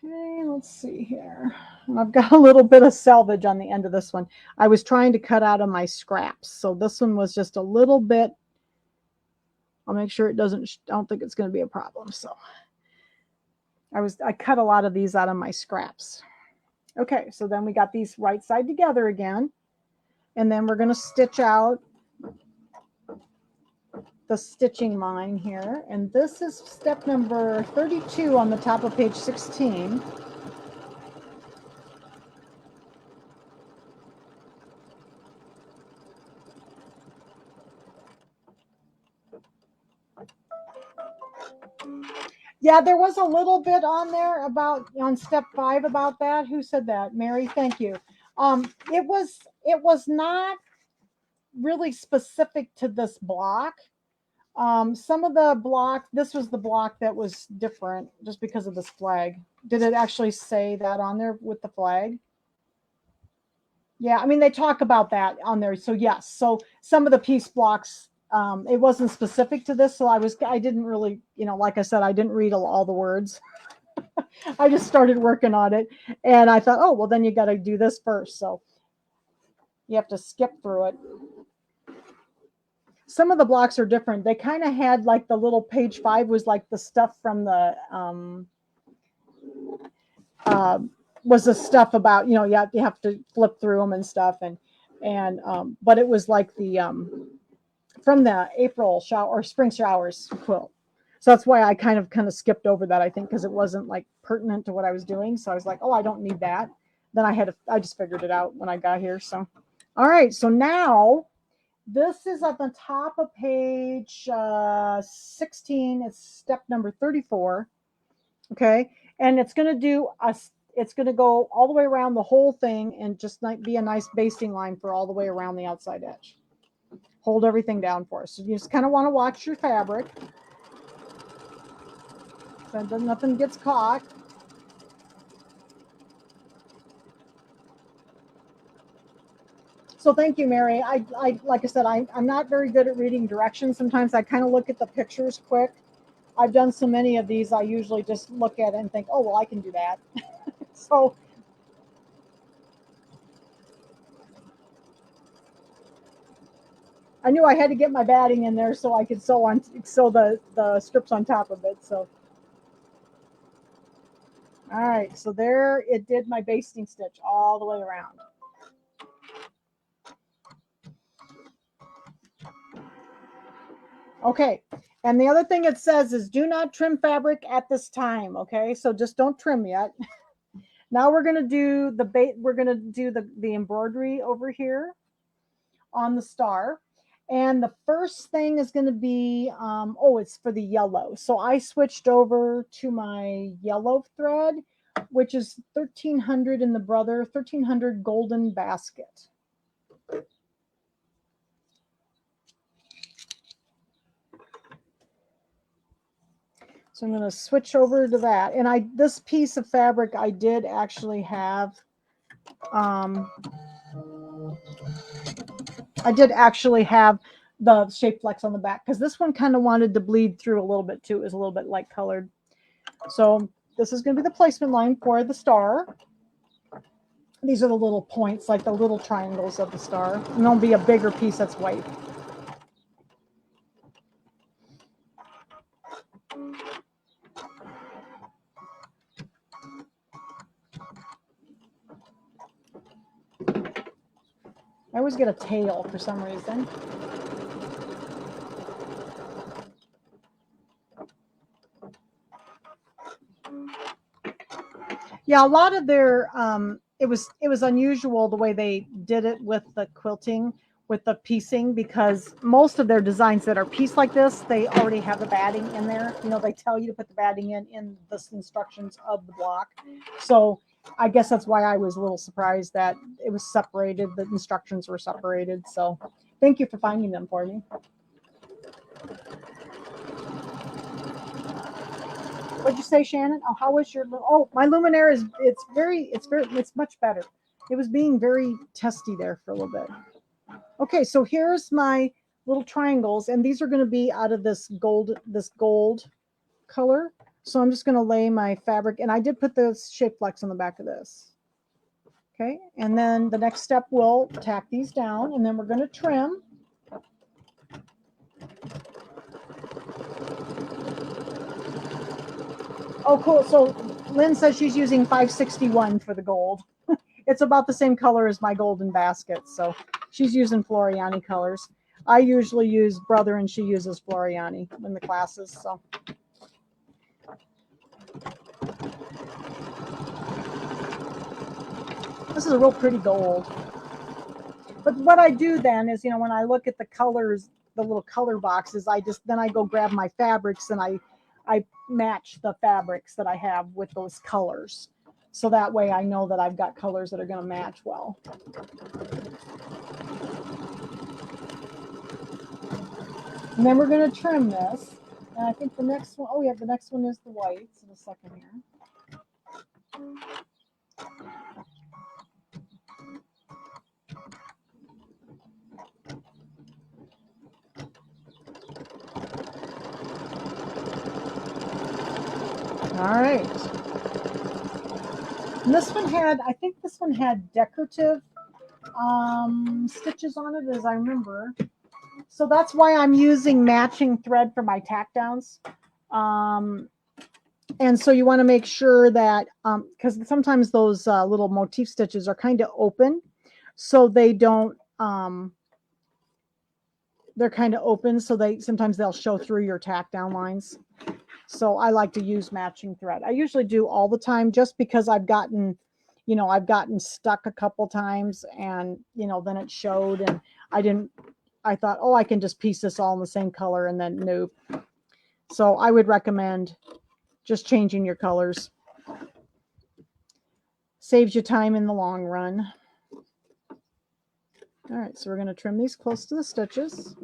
Okay, let's see here. And I've got a little bit of selvage on the end of this one. I was trying to cut out of my scraps. So this one was just a little bit. I'll make sure it doesn't, I don't think it's going to be a problem. So I cut a lot of these out of my scraps. Okay, so then we got these right side together again. And then we're going to stitch out the stitching line here. And this is step number 32 on the top of page 16. Yeah, there was a little bit on there about on step 5 about that. Who said that? Mary, thank you. It was not really specific to this block. Some of the block, this was the block that was different just because of this flag. Did it actually say that on there with the flag? Yeah, I mean they talk about that on there. So yes, so some of the piece blocks, it wasn't specific to this, so I didn't really, like I said, I didn't read all the words. I just started working on it, and I thought, oh well, then you got to do this first. So you have to skip through it. Some of the blocks are different. They kind of had like the little page 5 was like the stuff from the uh, was the stuff about you have to flip through them and stuff, and but it was like the from the April shower or spring showers quilt. So that's why I kind of skipped over that, I think, because it wasn't like pertinent to what I was doing. So I was like, oh, I don't need that. Then I just figured it out when I got here. So all right, so now this is at the top of page 16. It's step number 34. Okay, and it's going to go all the way around the whole thing and just be a nice basting line for all the way around the outside edge. Hold everything down for us. So you just kind of want to watch your fabric so that nothing gets caught. So thank you, Mary. I like I said, I'm not very good at reading directions. Sometimes I kind of look at the pictures quick. I've done so many of these, I usually just look at it and think, oh, well, I can do that. So I knew I had to get my batting in there so I could sew the strips on top of it. So all right, so there it did my basting stitch all the way around. Okay, and the other thing it says is do not trim fabric at this time. Okay, so just don't trim yet. Now we're gonna do the embroidery over here on the star. And the first thing is going to be, it's for the yellow. So I switched over to my yellow thread, which is 1300 in the Brother 1300 golden basket. So I'm going to switch over to that. And this piece of fabric I did actually have, the shape flex on the back because this one kind of wanted to bleed through a little bit too. It was a little bit light colored. So this is going to be the placement line for the star. These are the little points, like the little triangles of the star. And there'll be a bigger piece that's white. I always get a tail for some reason. Yeah, a lot of their it was unusual the way they did it with the quilting, with the piecing, because most of their designs that are pieced like this, they already have the batting in there. They tell you to put the batting in the instructions of the block. So I guess that's why I was a little surprised that it was separated. The instructions were separated. So thank you for finding them for me. What'd you say, Shannon? Oh, how was your? Oh, my Luminaire is it's much better. It was being very testy there for a little bit. Okay, so here's my little triangles, and these are going to be out of this gold color. So I'm just going to lay my fabric, and I did put the shape flex on the back of this. Okay, and then the next step, we'll tack these down, and then we're going to trim. Oh, cool. So Lynn says she's using 561 for the gold. It's about the same color as my golden basket. So she's using Floriani colors. I usually use Brother and she uses Floriani in the classes. So this is a real pretty gold. But what I do then is, when I look at the colors, the little color boxes, I go grab my fabrics and I I match the fabrics that I have with those colors. So that way I know that I've got colors that are going to match well. And then we're going to trim this. And I think the next one, oh yeah, the next one is the whites. In a second here. All right. And this one had, I think this one had decorative stitches on it, as I remember. So that's why I'm using matching thread for my tack downs. And so you want to make sure that, because sometimes those little motif stitches are kind of open, so they don't, they're kind of open, so sometimes they'll show through your tack down lines. So I like to use matching thread. I usually do all the time, just because I've gotten stuck a couple times, and then it showed, and I thought, oh, I can just piece this all in the same color, and then nope. So I would recommend just changing your colors. Saves you time in the long run. All right, so we're going to trim these close to the stitches.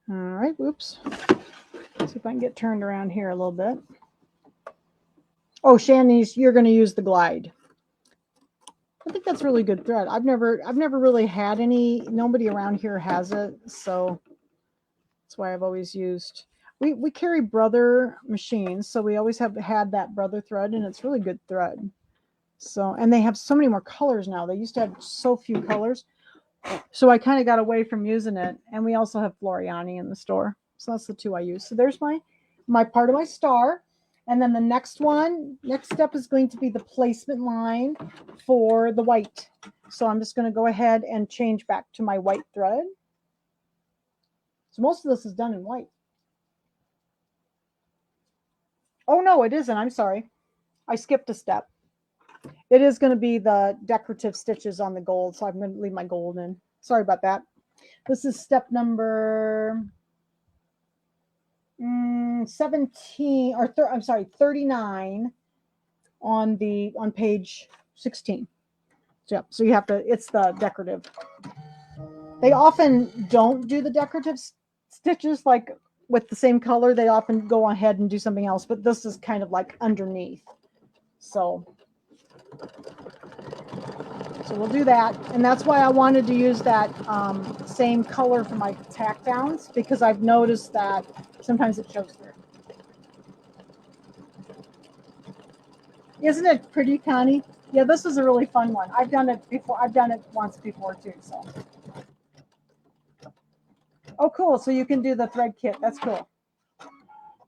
All right, whoops. Let's see if I can get turned around here a little bit. Oh, Shannon, you're going to use the glide. I think that's really good thread. I've never really had any. Nobody around here has it, so that's why I've always used. We carry Brother machines, so we always have had that Brother thread, and it's really good thread. So, and they have so many more colors now. They used to have so few colors, so I kind of got away from using it. And we also have Floriani in the store, so that's the two I use. So there's my part of my star. And then the next step is going to be the placement line for the white. So I'm just going to go ahead and change back to my white thread. So most of this is done in white. Oh, no, it isn't. I'm sorry. I skipped a step. It is going to be the decorative stitches on the gold. So I'm going to leave my gold in. Sorry about that. This is step number 17, or I'm sorry, 39 on page 16. Yep. So you have to, it's the decorative. They often don't do the decorative stitches like with the same color. They often go ahead and do something else, but this is kind of like underneath. So we'll do that. And that's why I wanted to use that same color for my tack downs, because I've noticed that sometimes it shows through. Isn't it pretty, Connie? Yeah, this is a really fun one. I've done it before. I've done it once before too. So, oh, cool. So you can do the thread kit. That's cool.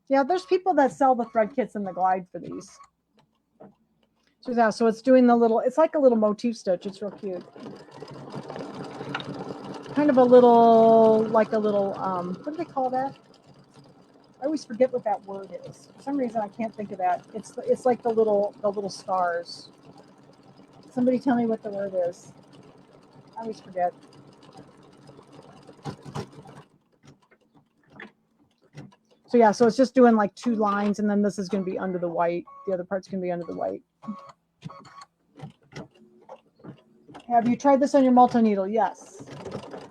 Yeah, there's people that sell the thread kits and the glide for these. So yeah, so it's doing the little. It's like a little motif stitch. It's real cute. Kind of a little, like a little. What do they call that? I always forget what that word is. For some reason, I can't think of that. It's like the little stars. Somebody tell me what the word is. I always forget. So yeah, so it's just doing like 2 lines, and then this is going to be under the white. The other part's going to be under the white. Have you tried this on your multi-needle? Yes.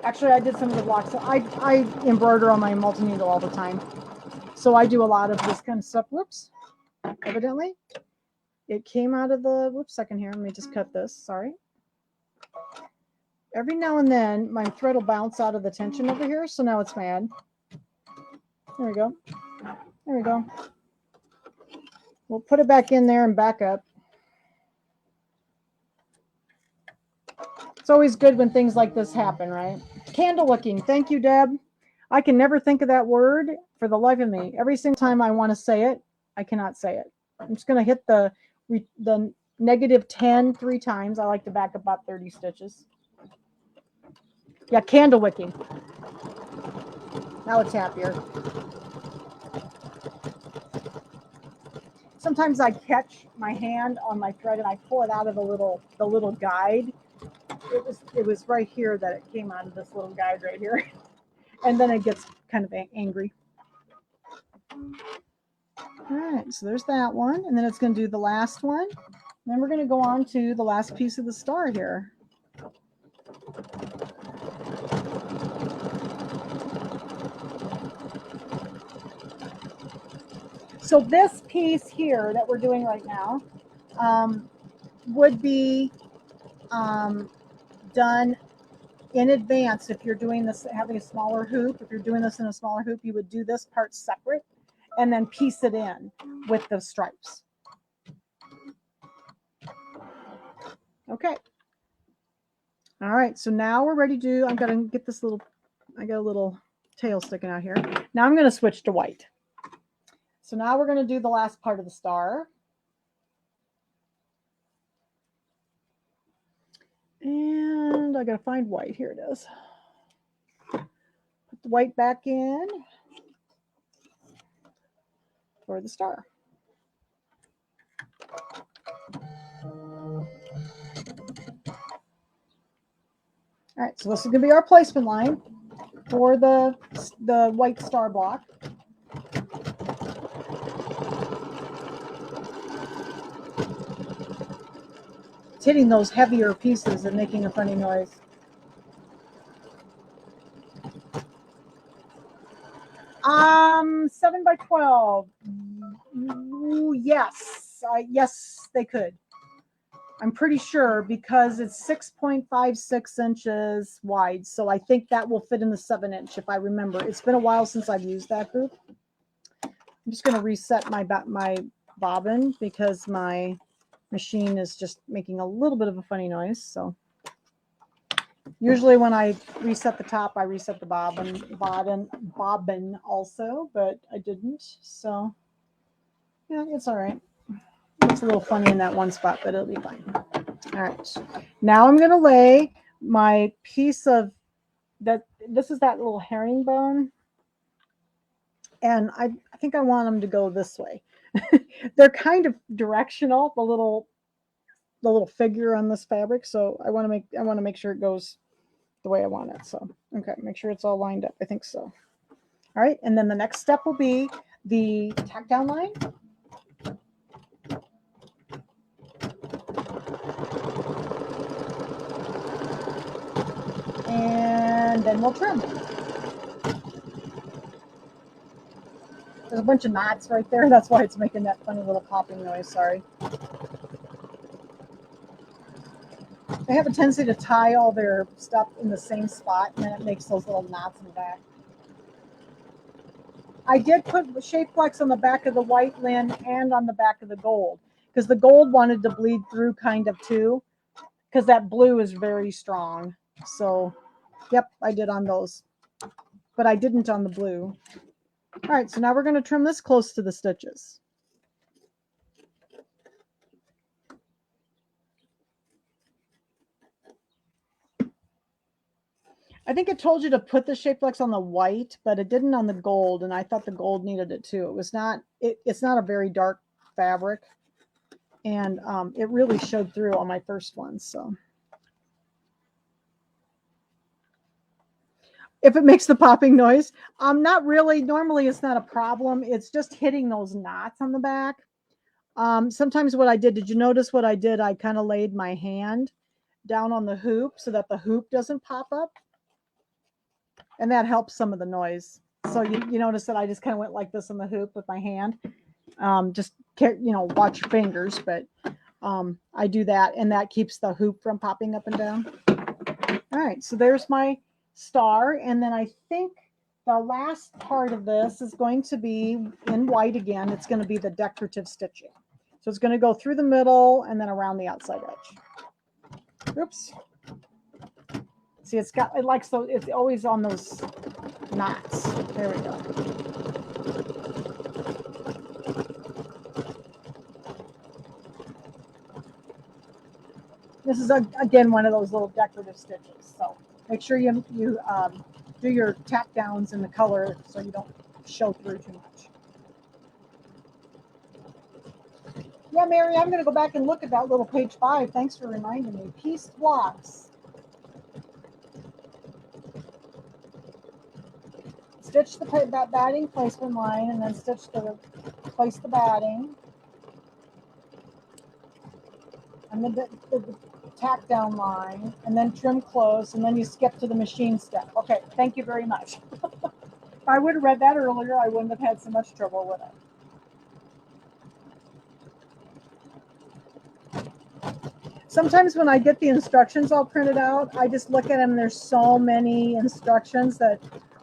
Actually, I did some of the blocks. So I embroider on my multi-needle all the time. So I do a lot of this kind of stuff. Whoops. Evidently, it came out of the, whoops, second here. Let me just cut this. Sorry. Every now and then, my thread will bounce out of the tension over here. So now it's mad. There we go. There we go. We'll put it back in there and back up. It's always good when things like this happen, right? Candle wicking. Thank you, Deb. I can never think of that word for the life of me. Every single time I want to say it, I cannot say it. I'm just going to hit the -10 3 times. I like to back about 30 stitches. Yeah, candle wicking. Now it's happier. sometimes I catch my hand on my thread and I pull it out of the little guide. It was right here that it came out of this little guide right here. And then it gets kind of angry. All right, so there's that one. And then it's going to do the last one. Then we're going to go on to the last piece of the star here. So this piece here that we're doing right now would be done in advance. If you're doing this, having a smaller hoop, if you're doing this in a smaller hoop, you would do this part separate and then piece it in with the stripes. Okay. All right, so now we're ready to, I'm going to get this little, I got a little tail sticking out here. Now I'm going to switch to white. So now we're going to do the last part of the star. And I got to find white. Here it is. Put the white back in for the star. All right, so this is going to be our placement line for the white star block. It's hitting those heavier pieces and making a funny noise. Um, 7 by 12. Ooh, yes, yes, they could. I'm pretty sure because it's 6.56 inches wide. So I think that will fit in the 7-inch if I remember. It's been a while since I've used that hoop. I'm just going to reset my bobbin because my machine is just making a little bit of a funny noise. So usually when I reset the top, I reset the bobbin also, but I didn't. So yeah, it's all right. It's a little funny in that one spot, but it'll be fine. All right. Now I'm going to lay my piece of that. This is that little herringbone. And I think I want them to go this way. They're kind of directional, the little figure on this fabric. So I want to make sure it goes the way I want it. So, okay, make sure it's all lined up. I think so. All right. And then the next step will be the tack down line. And then we'll trim. There's a bunch of knots right there. That's why it's making that funny little popping noise. Sorry. They have a tendency to tie all their stuff in the same spot, and then it makes those little knots in the back. I did put shape flex on the back of the white lin and on the back of the gold because the gold wanted to bleed through kind of too because that blue is very strong. So, yep, I did on those, but I didn't on the blue. All right, so now we're going to trim this close to the stitches. I think it told you to put the shape flex on the white, but it didn't on the gold, and I thought the gold needed it too. It was not. It's not a very dark fabric, and it really showed through on my first one. So, if it makes the popping noise, not really. Normally, it's not a problem. It's just hitting those knots on the back. Sometimes what I did you notice what I did? I kind of laid my hand down on the hoop so that the hoop doesn't pop up. And that helps some of the noise. So you notice that I just kind of went like this on the hoop with my hand. Just, watch your fingers, but I do that, and that keeps the hoop from popping up and down. All right, so there's my star. And then I think the last part of this is going to be in white again. It's going to be the decorative stitching. So it's going to go through the middle and then around the outside edge. Oops. See, it's always on those knots. There we go. This is, again, one of those little decorative stitches. So make sure you do your tack downs in the color so you don't show through too much. Yeah, Mary, I'm going to go back and look at that little page 5. Thanks for reminding me. Pieced blocks. Stitch the batting placement line and then place the batting. And then the tack down line and then trim close and then you skip to the machine step. Okay, thank you very much. If I would have read that earlier, I wouldn't have had so much trouble with it. Sometimes when I get the instructions all printed out, I just look at them. There's so many instructions that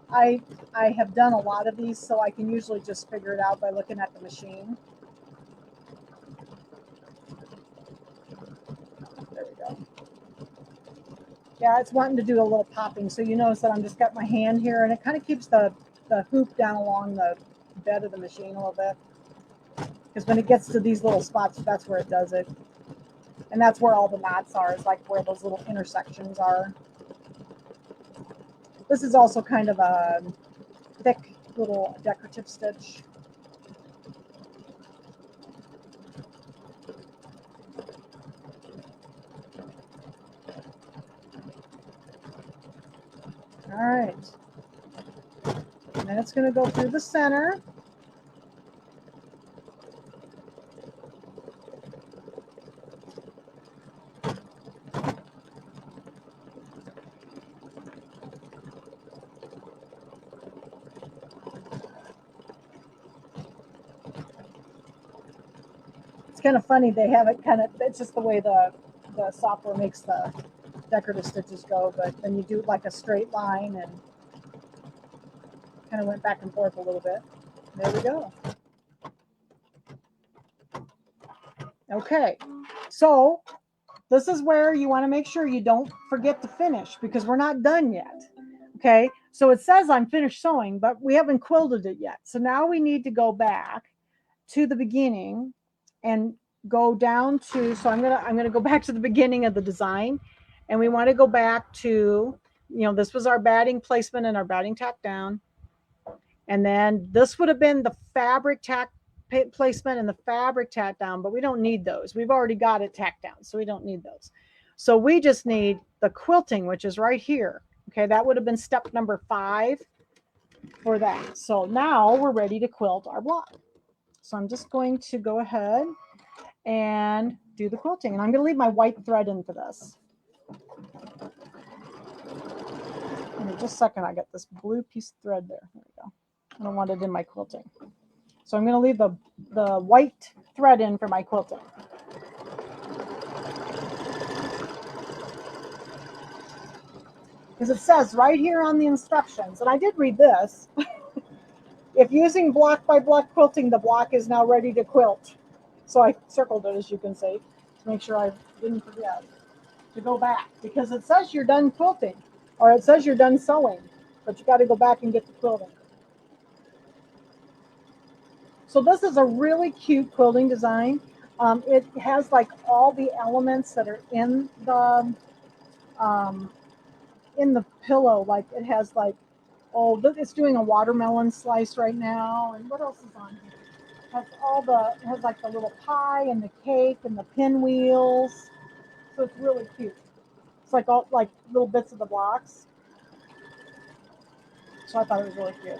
I have done a lot of these, so I can usually just figure it out by looking at the machine. There we go. Yeah, it's wanting to do a little popping, so you notice that I'm just got my hand here, and it kind of keeps the hoop down along the bed of the machine a little bit. Because when it gets to these little spots, that's where it does it. And that's where all the knots are, is like where those little intersections are. This is also kind of a thick little decorative stitch. All right. And then it's going to go through the center. It's kind of funny. They have it kind of, it's just the way the software makes the decorative stitches go, but then you do like a straight line and kind of went back and forth a little bit. There we go. Okay, so this is where you want to make sure you don't forget to finish because we're not done yet. Okay, so it says I'm finished sewing, but we haven't quilted it yet. So now we need to go back to the beginning and go down to, so I'm gonna go back to the beginning of the design, and we want to go back to, this was our batting placement and our batting tack down, and then this would have been the fabric tack placement and the fabric tack down, but we don't need those. We've already got it tacked down, so we don't need those. So we just need the quilting, which is right here. Okay, that would have been step number 5 for that. So now we're ready to quilt our block. So I'm just going to go ahead and do the quilting. And I'm going to leave my white thread in for this. In just a second, I got this blue piece of thread there. There we go. I don't want it in my quilting. So I'm going to leave the white thread in for my quilting. Because it says right here on the instructions, and I did read this, if using block by block quilting, the block is now ready to quilt. So I circled it, as you can see, to make sure I didn't forget to go back. Because it says you're done quilting, or it says you're done sewing, but you got to go back and get the quilting. So this is a really cute quilting design. It has like all the elements that are in the pillow. Like it has like, oh, it's doing a watermelon slice right now. And what else is on here? It has like the little pie and the cake and the pinwheels. So it's really cute. It's like all like little bits of the blocks. So I thought it was really cute.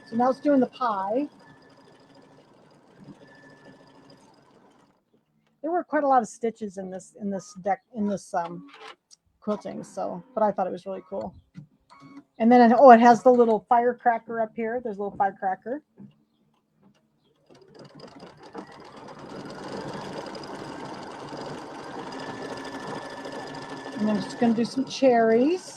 So now it's doing the pie. There were quite a lot of stitches in this quilting, so, but I thought it was really cool. And then, oh, it has the little firecracker up here. There's a little firecracker. And then I'm just going to do some cherries.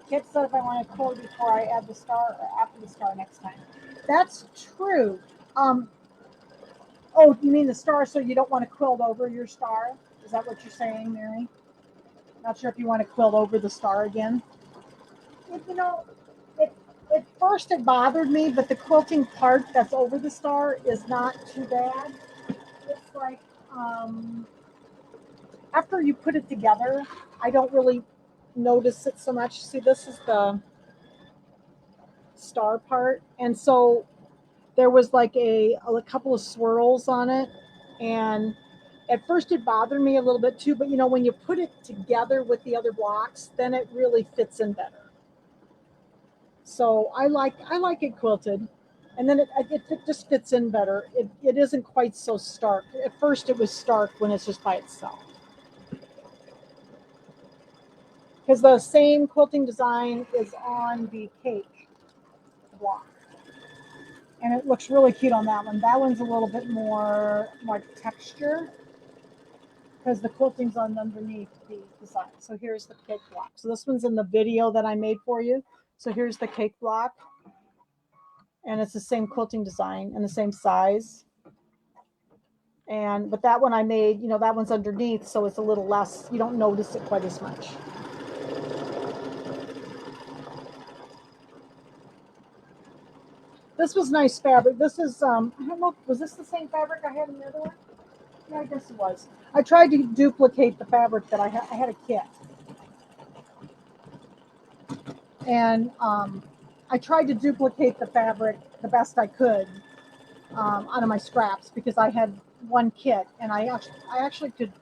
Kit said if I want to quilt before I add the star or after the star next time. That's true. Oh, you mean the star, so you don't want to quilt over your star? Is that what you're saying, Mary? Not sure if you want to quilt over the star again. You know, At first it bothered me, but the quilting part that's over the star is not too bad. It's like after you put it together, I don't really notice it so much. See, this is the star part, and so there was like a couple of swirls on it, and at first it bothered me a little bit too, but you know, when you put it together with the other blocks, then it really fits in better. So I like it quilted, and then it just fits in better. It isn't quite so stark. At first it was stark when it's just by itself. Because the same quilting design is on the cake block. And it looks really cute on that one. That one's a little bit more like texture because the quilting's on underneath the design. So here's the cake block. So this one's in the video that I made for you. So here's the cake block. And it's the same quilting design and the same size. But that one I made, you know, that one's underneath, so it's a little less, you don't notice it quite as much. This was nice fabric. This is, I don't know, was this the same fabric I had in the other one? Yeah, I guess it was. I tried to duplicate the fabric that I had a kit. And I tried to duplicate the fabric the best I could out of my scraps because I had one kit, and I actually could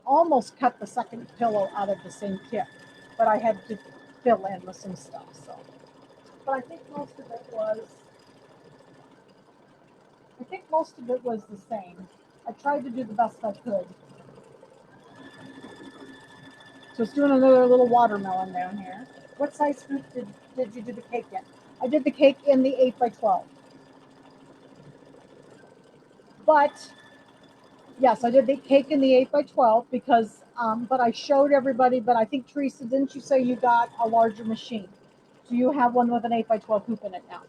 almost cut the second pillow out of the same kit, but I had to fill in with some stuff. So, but I think most of it was the same. I tried to do the best I could. So it's doing another little watermelon down here. What size scoop did you do the cake in? I did the cake in the 8x12. But yes, I did the cake in the 8x12 because, but I showed everybody, but I think, Teresa, didn't you say you got a larger machine? Do you have one with an 8x12 hoop in it now?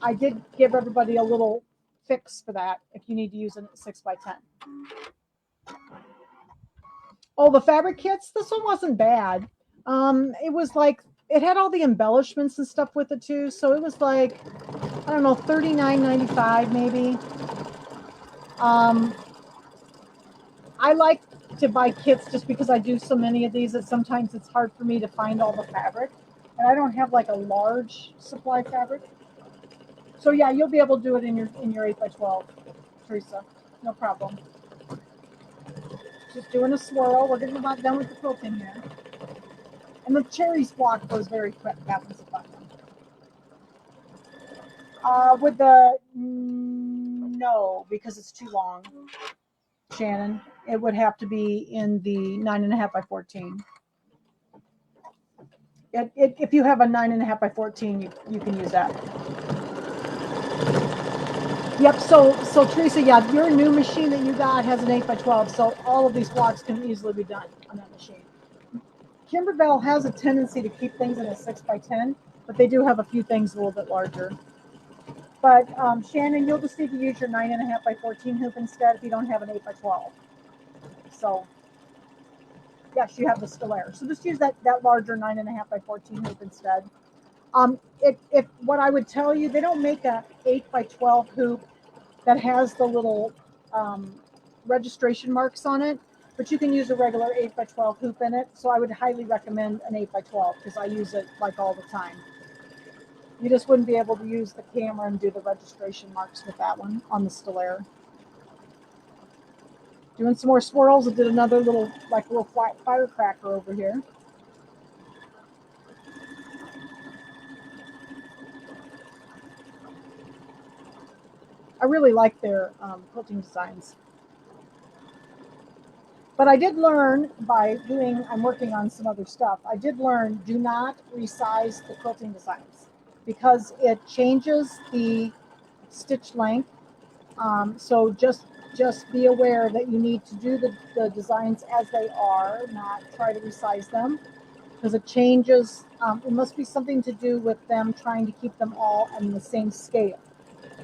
I did give everybody a little fix for that if you need to use a 6x10. Oh, the fabric kits, this one wasn't bad. It was like, it had all the embellishments and stuff with it too, so it was like, I don't know, $39.95 maybe. I like to buy kits just because I do so many of these that sometimes it's hard for me to find all the fabric, and I don't have like a large supply fabric. So yeah, you'll be able to do it in your 8x12, Teresa. No problem. Just doing a swirl. We're getting about done with the quilting here. And the cherries block goes very quick. That one's a fun one. With the no, because it's too long, Shannon. It would have to be in the 9.5x14. If you have a 9.5x14, you can use that. Yep. So Teresa, yeah, your new machine that you got has an 8x12, so all of these blocks can easily be done on that machine. Kimberbell has a tendency to keep things in a 6x10, but they do have a few things a little bit larger. But Shannon, you'll just need to use your 9.5x14 hoop instead if you don't have an 8x12. So yes, you have the still air. So just use that larger 9.5x14 hoop instead. If what I would tell you, they don't make a 8x12 hoop that has the little registration marks on it, but you can use a regular 8x12 hoop in it. So I would highly recommend an 8x12 because I use it like all the time. You just wouldn't be able to use the camera and do the registration marks with that one on the still air. Doing some more swirls. I did another little firecracker over here. I really like their quilting designs. But I did learn by doing, I'm working on some other stuff. I did learn, do not resize the quilting designs because it changes the stitch length. So just be aware that you need to do the designs as they are, not try to resize them because it changes. It must be something to do with them trying to keep them all in the same scale.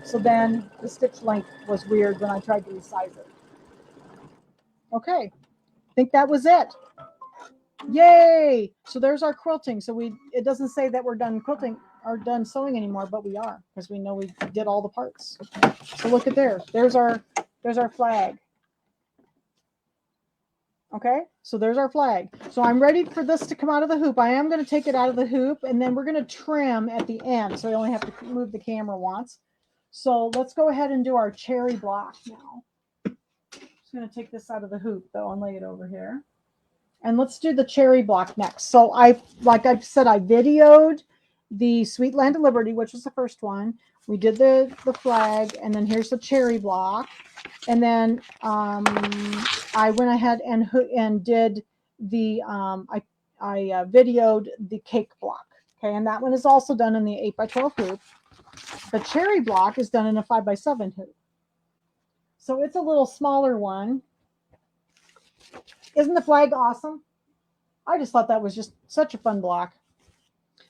So then the stitch length was weird when I tried to resize it. Okay, I think that was it. Yay! So there's our quilting. So it doesn't say that we're done quilting or done sewing anymore, but we are, because we know we did all the parts. So look at there. There's our flag. Okay, so there's our flag. So I'm ready for this to come out of the hoop. I am going to take it out of the hoop, and then we're going to trim at the end. So I only have to move the camera once. So let's go ahead and do our cherry block now. Just going to take this out of the hoop though and lay it over here. And let's do the cherry block next. So like I said, I videoed the Sweet Land of Liberty, which was the first one. We did the flag, and then here's the cherry block. And then I went ahead and did the I videoed the cake block. Okay, and that one is also done in the 8x12 hoop. The cherry block is done in a 5x7 hoop. So it's a little smaller one. Isn't the flag awesome? I just thought that was just such a fun block.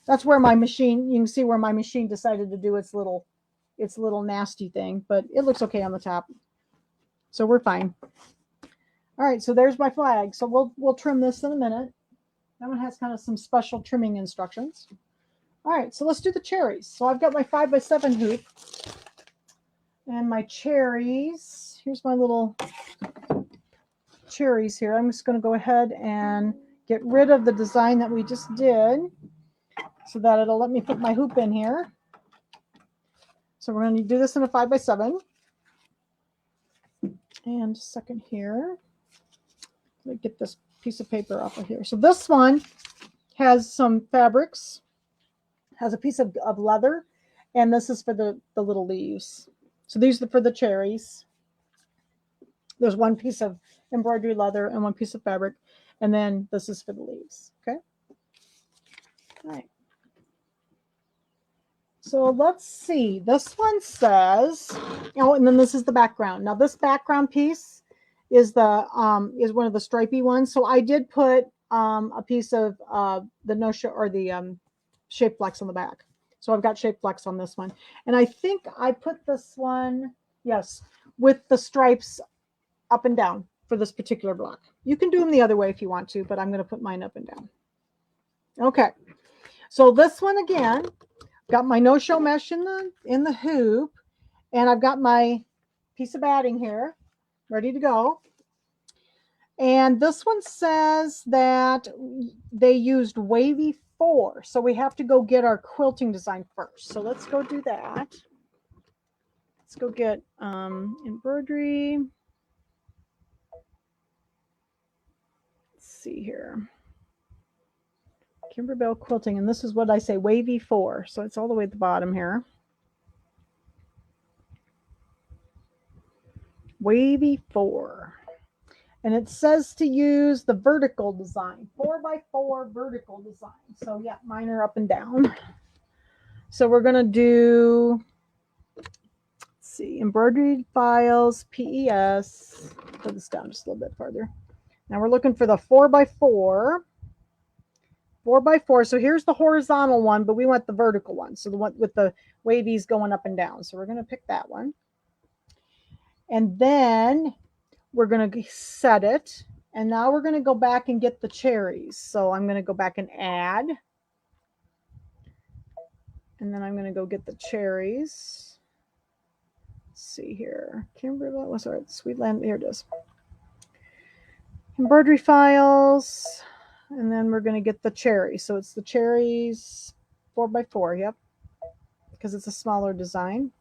That's where my machine, you can see where my machine decided to do its little nasty thing, but it looks okay on the top. So we're fine. All right, so there's my flag. So we'll trim this in a minute. That one has kind of some special trimming instructions. All right, so let's do the cherries. So I've got my 5x7 hoop and my cherries. Here's my little cherries here. I'm just going to go ahead and get rid of the design that we just did so that it'll let me put my hoop in here. So we're going to do this in a 5x7. And a second here. Let me get this piece of paper off of here. So this one has some fabrics, has a piece of leather, and this is for the little leaves. So these are for the cherries. There's one piece of embroidery leather and one piece of fabric, and then this is for the leaves. Okay. All right. So let's see. This one says, oh, and then this is the background. Now this background piece is is one of the stripy ones. So I did put a piece of the no-show or the shape flex on the back. So I've got shape flex on this one, and I think I put this one, yes, with the stripes up and down for this particular block. You can do them the other way if you want to, but I'm going to put mine up and down. Okay. So this one again, got my no-show mesh in the hoop, and I've got my piece of batting here ready to go. And this one says that they used wavy 4, so we have to go get our quilting design first. So let's go do that. Let's go get embroidery. Let's see here. Kimberbell quilting, and this is what I say, wavy 4. So it's all the way at the bottom here. Wavy 4. And it says to use the vertical design, 4x4 vertical design. So yeah, mine are up and down. So we're going to do, let's see, embroidery files, PES. Put this down just a little bit farther. Now we're looking for the 4x4. 4x4. So here's the horizontal one, but we want the vertical one. So the one with the wavies going up and down. So we're going to pick that one. And then we're going to set it. And now we're going to go back and get the cherries. So I'm going to go back and add. And then I'm going to go get the cherries. Let's see here. Kimberbell, what's our Sweet Land? Here it is. Embroidery files. And then we're going to get the cherries. So it's the cherries 4x4. Yep. Because it's a smaller design.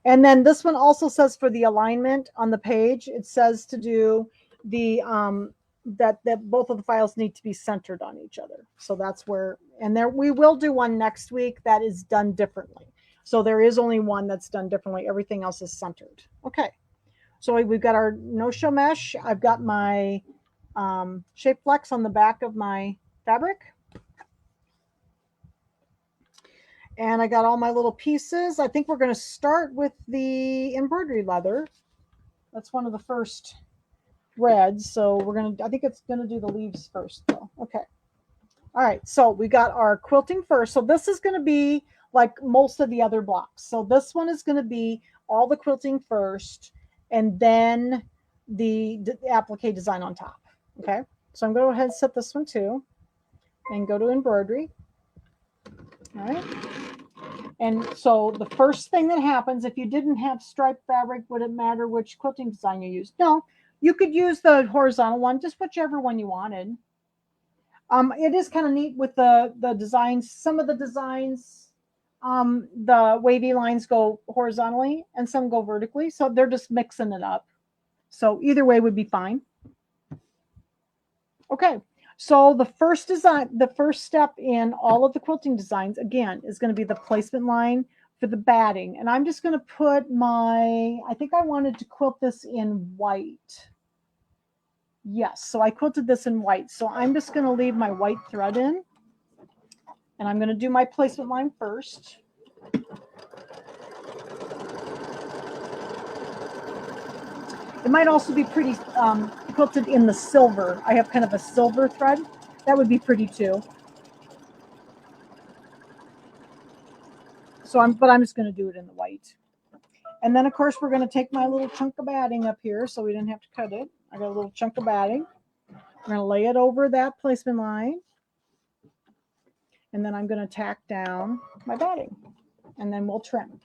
And then this one also says for the alignment on the page, it says to do the that both of the files need to be centered on each other. So that's where, and there we will do one next week that is done differently. So there is only one that's done differently. Everything else is centered. Okay. So we've got our no-show mesh. I've got my shape flex on the back of my fabric. And I got all my little pieces. I think we're going to start with the embroidery leather. That's one of the first reds. So we're going to, I think it's going to do the leaves first though. Okay. All right. So we got our quilting first. So this is going to be like most of the other blocks. So this one is going to be all the quilting first and then the applique design on top. Okay. So I'm going to go ahead and set this one too and go to embroidery. All right. And so the first thing that happens, if you didn't have striped fabric, would it matter which quilting design you used? No, you could use the horizontal one, just whichever one you wanted. It is kind of neat with the designs. Some of the designs, the wavy lines go horizontally and some go vertically. So they're just mixing it up. So either way would be fine. Okay. So the first step in all of the quilting designs, again, is going to be the placement line for the batting. And I'm just going to put I think I wanted to quilt this in white. Yes, so I quilted this in white. So I'm just going to leave my white thread in. And I'm going to do my placement line first. It might also be pretty quilted in the silver. I have kind of a silver thread. That would be pretty too. But I'm just going to do it in the white. And then, of course, we're going to take my little chunk of batting up here so we didn't have to cut it. I got a little chunk of batting. I'm going to lay it over that placement line. And then I'm going to tack down my batting. And then we'll trim.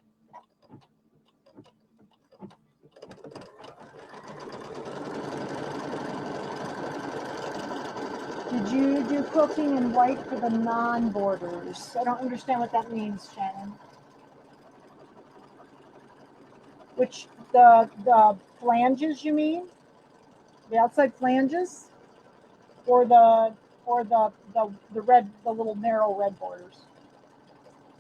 Did you do quilting in white for the non-borders? I don't understand what that means, Shannon. Which, the flanges, you mean? The outside flanges? Or the red, the little narrow red borders?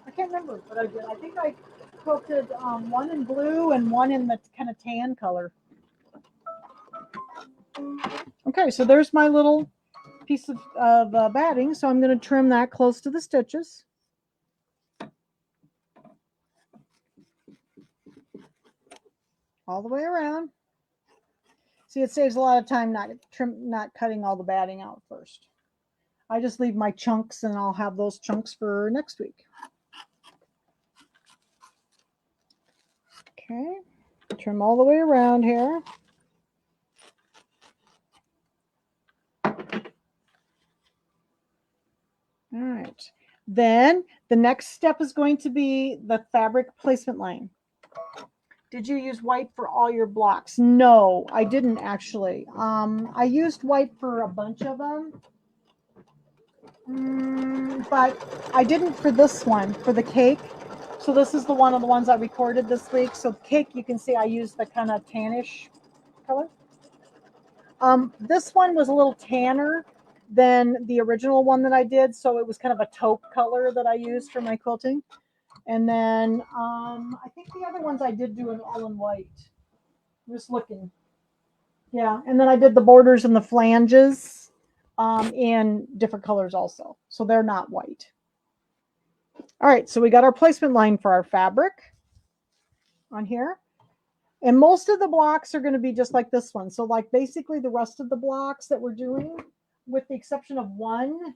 I can't remember what I did. I think I quilted one in blue and one in the kind of tan color. Okay, so there's my little piece of batting. So I'm going to trim that close to the stitches. All the way around. See, it saves a lot of time not cutting all the batting out first. I just leave my chunks and I'll have those chunks for next week. Okay, trim all the way around here. All right. Then the next step is going to be the fabric placement line. Did you use white for all your blocks? No, I didn't actually. I used white for a bunch of them. But I didn't for this one, for the cake. So this is one of the ones I recorded this week. So cake, you can see I used the kind of tannish color. This one was a little tanner than the original one that I did. So it was kind of a taupe color that I used for my quilting. And then I think the other ones I did do it all in white. I'm just looking. Yeah, and then I did the borders and the flanges in different colors also. So they're not white. All right, so we got our placement line for our fabric on here. And most of the blocks are going to be just like this one. So like basically the rest of the blocks that we're doing, with the exception of one,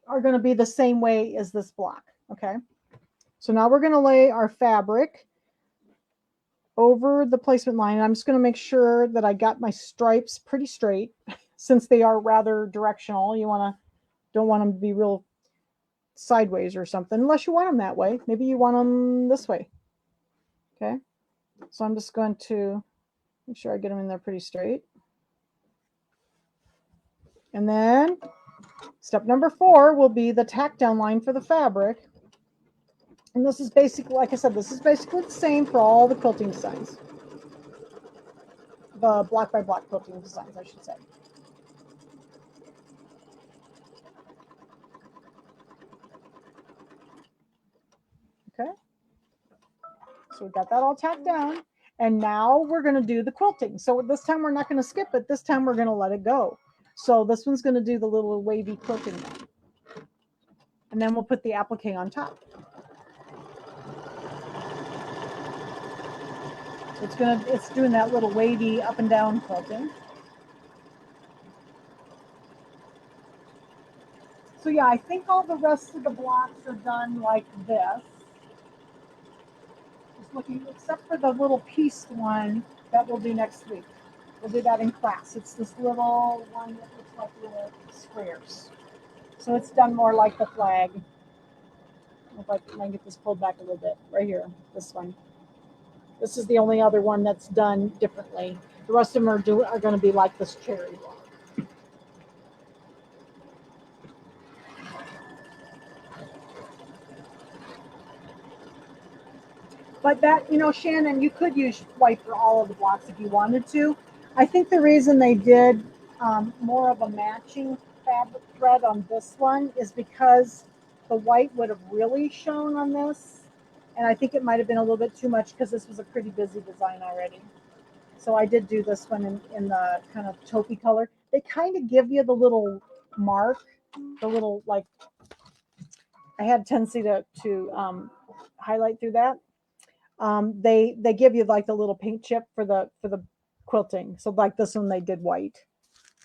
are going to be the same way as this block. Okay. So now we're going to lay our fabric over the placement line. I'm just going to make sure that I got my stripes pretty straight since they are rather directional. Don't want them to be real sideways or something, unless you want them that way. Maybe you want them this way. Okay. So I'm just going to make sure I get them in there pretty straight. And then step number 4 will be the tack down line for the fabric. And this is basically, like I said, this is basically the same for all the quilting designs. The block by block quilting designs, I should say. Okay. So we got that all tacked down. And now we're going to do the quilting. So this time we're not going to skip it. This time we're going to let it go. So this one's going to do the little wavy quilting now. And then we'll put the applique on top. It's doing that little wavy up and down quilting. So yeah, I think all the rest of the blocks are done like this. Just looking, except for the little pieced one that we'll do next week. We'll do that in class. It's this little one that looks like little squares. So it's done more like the flag. If I can get this pulled back a little bit, right here, this one. This is the only other one that's done differently. The rest of them are going to be like this cherry block. But that, you know, Shannon, you could use white for all of the blocks if you wanted to. I think the reason they did more of a matching fabric thread on this one is because the white would have really shown on this. And I think it might have been a little bit too much because this was a pretty busy design already. So I did do this one in the kind of taupey color. They kind of give you the little mark, the little, like, I had a tendency to highlight through that. They give you like the little paint chip for the quilting. So like this one they did white.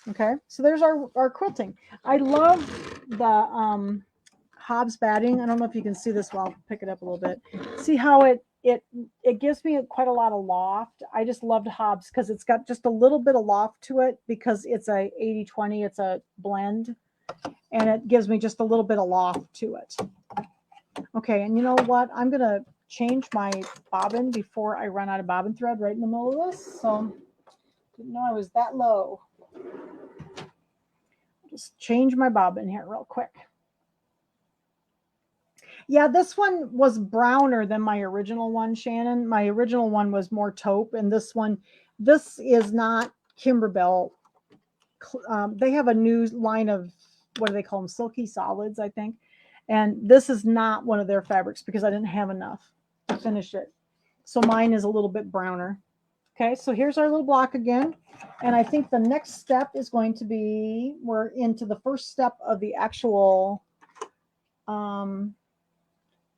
Okay, so there's our quilting. I love the Hobbs batting. I don't know if you can see this. Well, I'll pick it up a little bit. See how it gives me quite a lot of loft. I just loved Hobbs because it's got just a little bit of loft to it because it's a 80-20. It's a blend, and it gives me just a little bit of loft to it. Okay, and you know what? I'm gonna change my bobbin before I run out of bobbin thread right in the middle of this. So didn't know I was that low. Just change my bobbin here real quick. Yeah, this one was browner than my original one, Shannon. My original one was more taupe, and this is not Kimberbell. They have a new line of, what do they call them? Silky solids, I think. And this is not one of their fabrics because I didn't have enough to finish it. So mine is a little bit browner. Okay, so here's our little block again. And I think the next step is going to be, we're into the first step of the actual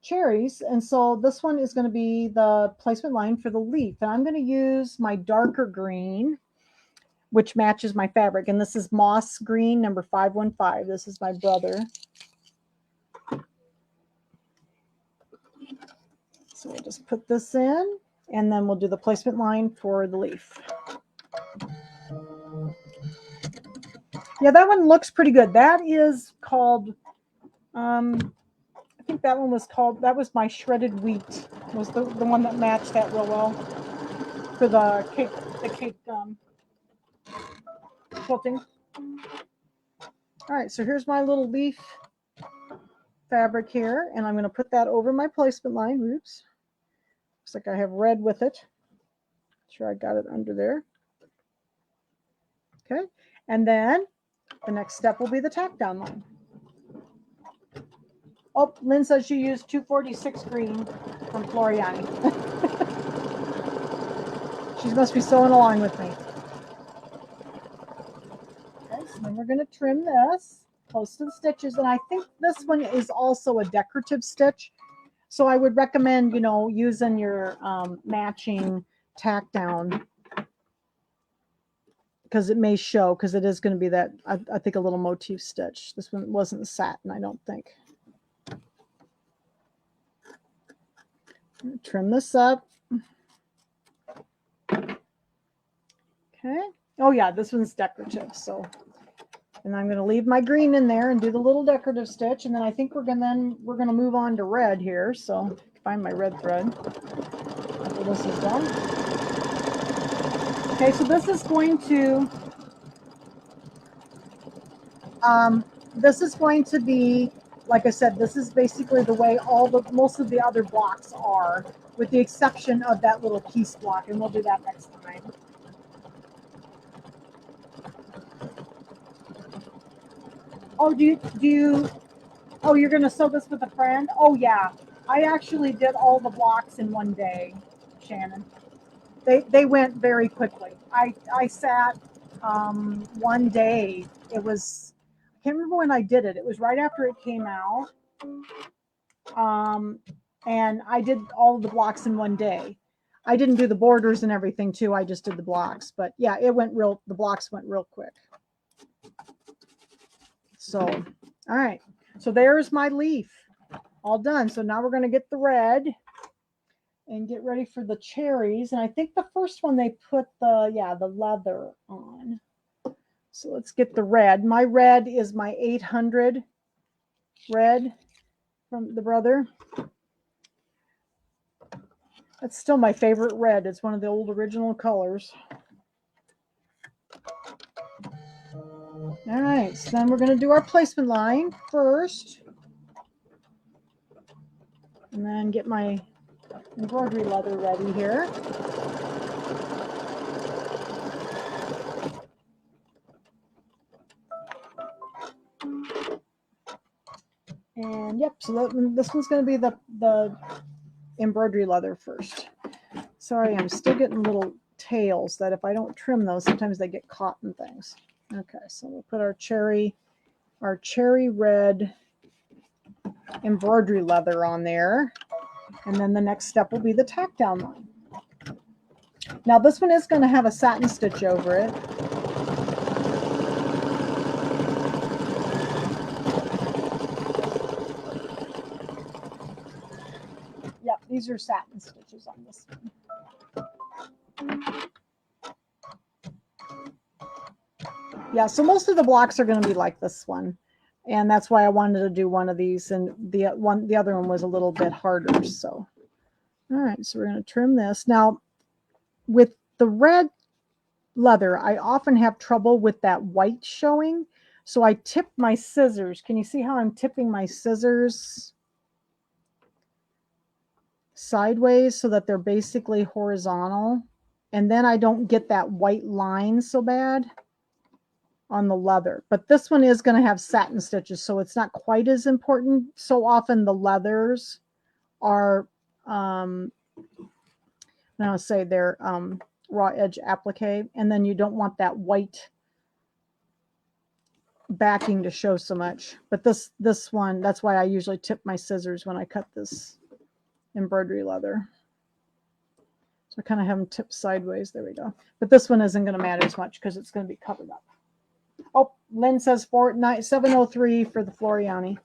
cherries. And so this one is going to be the placement line for the leaf. And I'm going to use my darker green, which matches my fabric. And this is moss green, number 515. This is my brother. So we'll just put this in, and then we'll do the placement line for the leaf. Yeah, that one looks pretty good. That is called, I think that one was called, that was my shredded wheat, was the one that matched that real well for the cake quilting. All right, so here's my little leaf fabric here, and I'm going to put that over my placement line. Oops. Looks like I have red with it. Sure I got it under there. Okay, and then the next step will be the tack down line. Oh, Lynn says she used 246 green from Floriani. She must be sewing along with me. Okay, so then we're going to trim this close to the stitches, and I think this one is also a decorative stitch. So I would recommend, you know, using your matching tack down because it may show, because it is going to be that, I think, a little motif stitch. This one wasn't satin, I don't think. Trim this up. Okay. Oh yeah, this one's decorative. So, and I'm going to leave my green in there and do the little decorative stitch, and then I think we're going to move on to red here. So find my red thread after this is done. Okay, so this is going to be, like I said, this is basically the way most of the other blocks are, with the exception of that little piece block, and we'll do that next time. Oh, oh, you're going to sew this with a friend? Oh, yeah. I actually did all the blocks in one day, Shannon. They went very quickly. I sat one day. It was, I can't remember when I did it. It was right after it came out. And I did all the blocks in one day. I didn't do the borders and everything too. I just did the blocks. But yeah, the blocks went real quick. So, all right. So there's my leaf all done. So now we're going to get the red. and get ready for the cherries. And I think the first one they put the leather on. So let's get the red. My red is my 800 red from the brother. That's still my favorite red. It's one of the old original colors. All right, so then we're going to do our placement line first. And then get my embroidery leather ready here. And yep, so this one's going to be the embroidery leather first. Sorry, I'm still getting little tails that if I don't trim those, sometimes they get caught in things. Okay, so we'll put our cherry red embroidery leather on there. And then the next step will be the tack down line. Now this one is going to have a satin stitch over it. Yep, these are satin stitches on this one. Yeah, so most of the blocks are going to be like this one. And that's why I wanted to do one of these, and the other one was a little bit harder. So, all right, so we're going to trim this. Now, with the red leather, I often have trouble with that white showing. So I tip my scissors. Can you see how I'm tipping my scissors sideways so that they're basically horizontal? And then I don't get that white line so bad on the leather. But this one is going to have satin stitches, so it's not quite as important. So often the leathers are now say they're raw edge applique, and then you don't want that white backing to show so much. But this one, that's why I usually tip my scissors when I cut this embroidery leather. So I kind of have them tipped sideways. There we go. But this one isn't going to matter as much because it's going to be covered up. Oh, Lynn says 703 for the Floriani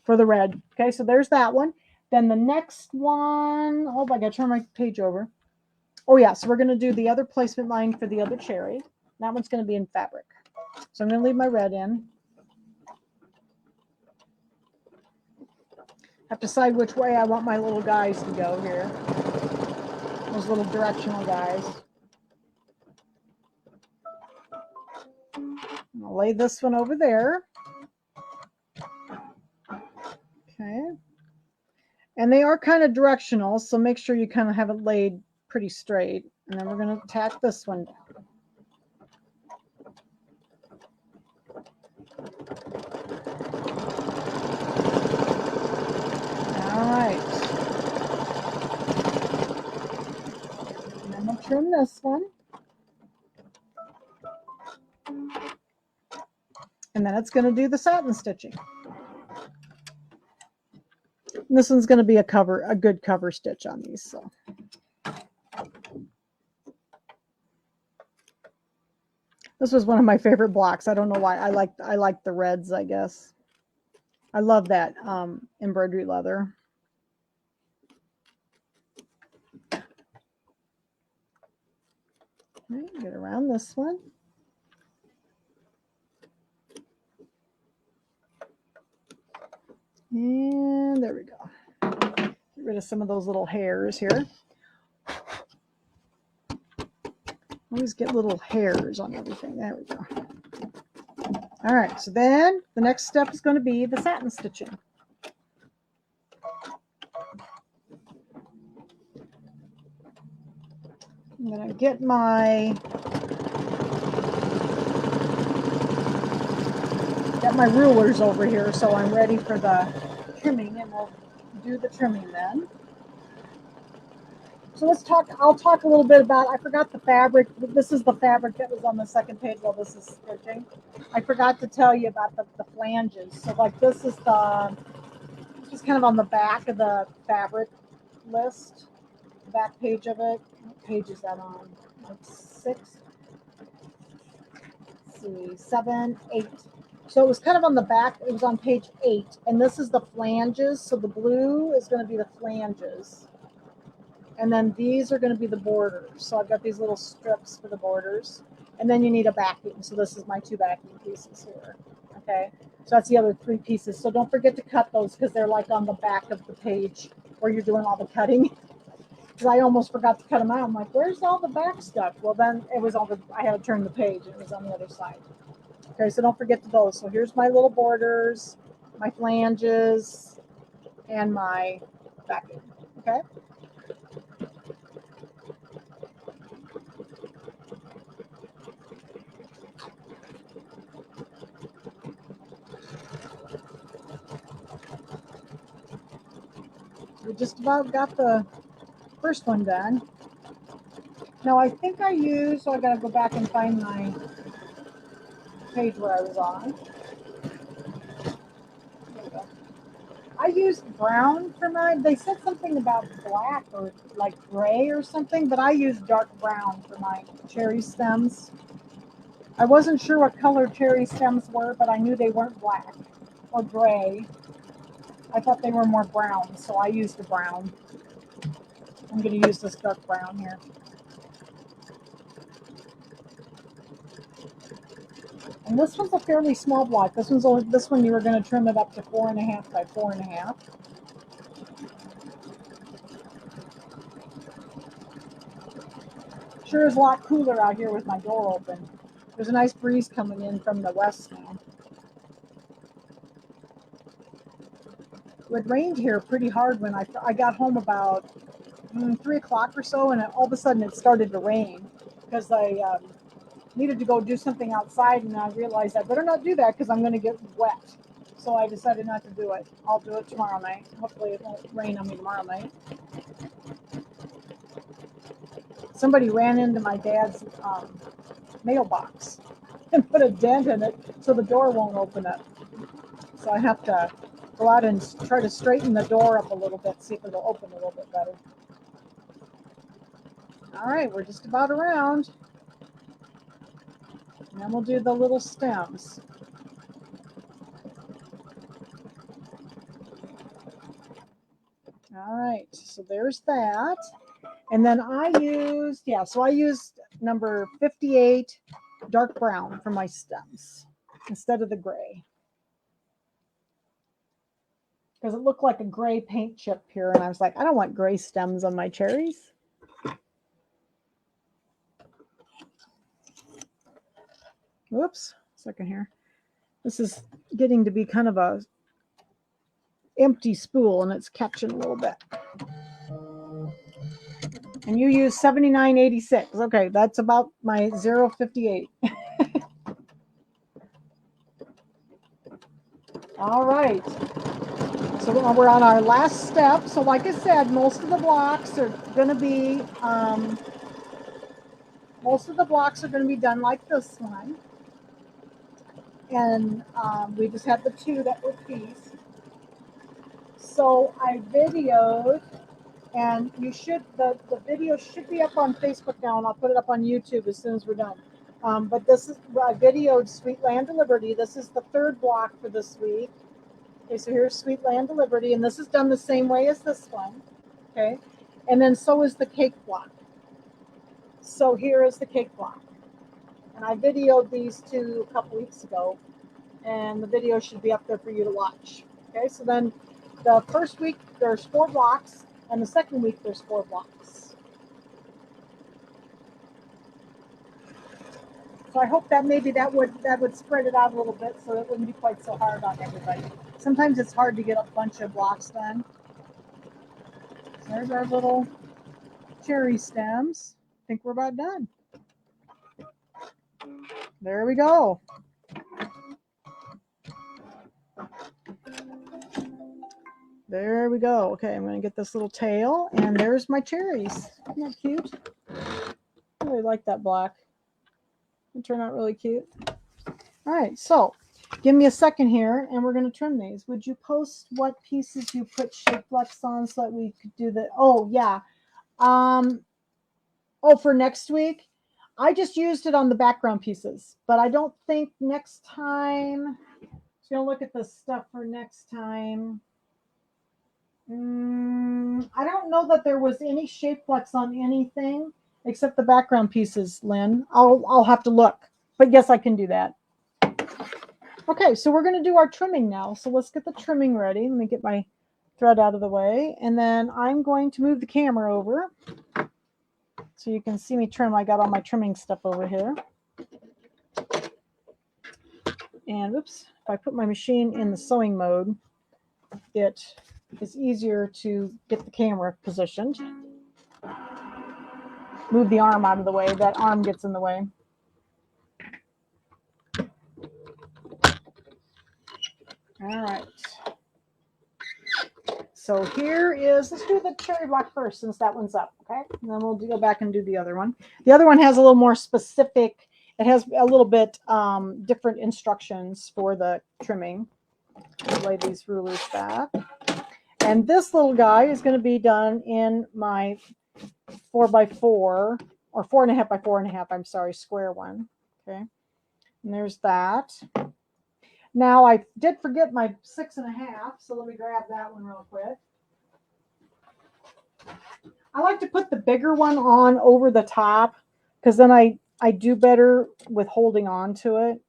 for the red. Okay, so there's that one. Then the next one, oh, I got to turn my page over. Oh yeah, so we're going to do the other placement line for the other cherry. That one's going to be in fabric. So I'm going to leave my red in. Have to decide which way I want my little guys to go here. Those little directional guys. I'll lay this one over there. Okay. And they are kind of directional, so make sure you kind of have it laid pretty straight. And then we're going to tack this one down. All right. And then we'll trim this one. And then it's going to do the satin stitching. And this one's going to be a good cover stitch on these. So. This was one of my favorite blocks. I don't know why. I like the reds, I guess. I love that embroidery leather. Okay, get around this one. And there we go. Get rid of some of those little hairs here. Always get little hairs on everything. There we go. All right, so then the next step is going to be the satin stitching. I'm going to get my rulers over here, so I'm ready for the trimming, and we'll do the trimming then. So I'll talk a little bit about, I forgot the fabric. This is the fabric that was on the second page while this is stitching. I forgot to tell you about the flanges. So like this is just kind of on the back of the fabric list, the back page of it. What page is that on? Like 6, let's see, 7, 8. So it was kind of on the back. It was on page 8. And this is the flanges. So the blue is going to be the flanges. And then these are going to be the borders. So I've got these little strips for the borders. And then you need a backing. So this is my 2 backing pieces here. Okay. So that's the other 3 pieces. So don't forget to cut those because they're like on the back of the page where you're doing all the cutting. Because I almost forgot to cut them out. I'm like, where's all the back stuff? Well, then it was I had to turn the page. It was on the other side. Okay, so don't forget those. So here's my little borders, my flanges, and my backing. Okay. We just about got the first one done. Now I think so I gotta go back and find my page where I was on. There we go. I used brown for mine. They said something about black or like gray or something, but I used dark brown for my cherry stems. I wasn't sure what color cherry stems were, but I knew they weren't black or gray. I thought they were more brown, so I used the brown. I'm going to use this dark brown here. And this one's a fairly small block. This one you were going to trim it up to 4.5 by 4.5. Sure is a lot cooler out here with my door open. There's a nice breeze coming in from the west now. It rained here pretty hard when I got home about 3 o'clock or so, and all of a sudden it started to rain because I needed to go do something outside, and I realized I better not do that because I'm going to get wet. So I decided not to do it. I'll do it tomorrow night. Hopefully it won't rain on me tomorrow night. Somebody ran into my dad's mailbox and put a dent in it so the door won't open up. So I have to go out and try to straighten the door up a little bit, see if it'll open a little bit better. All right, we're just about around. And then we'll do the little stems. All right, so there's that. And then I used number 58 dark brown for my stems instead of the gray. Because it looked like a gray paint chip here, and I was like, I don't want gray stems on my cherries. Whoops, second here. This is getting to be kind of a empty spool, and it's catching a little bit. And you use 79.86. Okay, that's about my 0.58. All right. So we're on our last step. So like I said, most of the blocks are going to be done like this one. And we just have the 2 that were pieced. So I videoed, and the video should be up on Facebook now, and I'll put it up on YouTube as soon as we're done. But this is, I videoed Sweet Land of Liberty. This is the 3rd block for this week. Okay, so here's Sweet Land of Liberty, and this is done the same way as this one. Okay, and then so is the cake block. So here is the cake block. And I videoed these 2 a couple weeks ago, and the video should be up there for you to watch. Okay, so then the first week there's 4 blocks, and the second week there's 4 blocks. So I hope that maybe that would spread it out a little bit so it wouldn't be quite so hard on everybody. Sometimes it's hard to get a bunch of blocks done. So there's our little cherry stems. I think we're about done. There we go. There we go. Okay, I'm going to get this little tail, and there's my cherries. Isn't that cute? I really like that black. It turned out really cute. All right, so give me a second here, and we're going to trim these. Would you post what pieces you put Shapeflex on so that we could do the? Oh yeah. For next week, I just used it on the background pieces, but I don't think next time. So gonna look at the stuff for next time. I don't know that there was any shape flex on anything except the background pieces, Lynn. I'll have to look, but yes, I can do that. Okay, so we're going to do our trimming now. So let's get the trimming ready. Let me get my thread out of the way, and then I'm going to move the camera over so you can see me trim. I got all my trimming stuff over here. And oops, if I put my machine in the sewing mode, it is easier to get the camera positioned. Move the arm out of the way. That arm gets in the way. All right. So here is, let's do the cherry block first since that one's up, okay? And then we'll go back and do the other one. The other one has a little more specific, it has a little bit different instructions for the trimming. Lay these rulers back. And this little guy is going to be done in my 4x4, or 4.5 by 4.5, I'm sorry, square one, okay? And there's that. Now, I did forget my 6.5, so let me grab that one real quick. I like to put the bigger one on over the top because then I do better with holding on to it.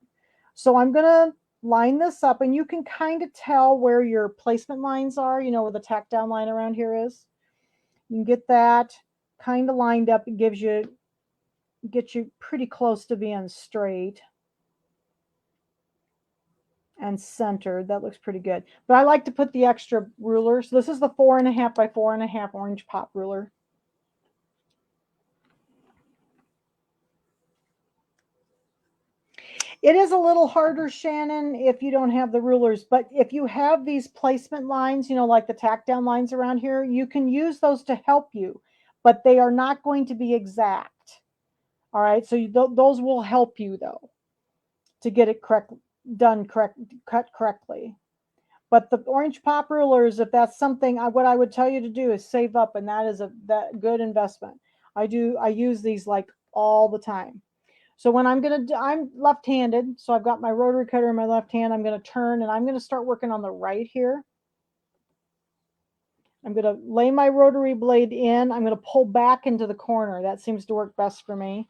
So I'm going to line this up, and you can kind of tell where your placement lines are, you know, where the tack down line around here is. You can get that kind of lined up. It gets you pretty close to being straight and centered. That looks pretty good. But I like to put the extra ruler. So this is the 4.5 by 4.5 orange pop ruler. It is a little harder, Shannon, if you don't have the rulers. But if you have these placement lines, you know, like the tack down lines around here, you can use those to help you. But they are not going to be exact. All right. So those will help you, though, to get it cut correctly. But the orange pop rulers, if that's something, what I would tell you to do is save up, and that is that good investment. I use these like all the time. So when I'm left-handed, so I've got my rotary cutter in my left hand. I'm going to turn, and I'm going to start working on the right here. I'm going to lay my rotary blade in. I'm going to pull back into the corner. That seems to work best for me,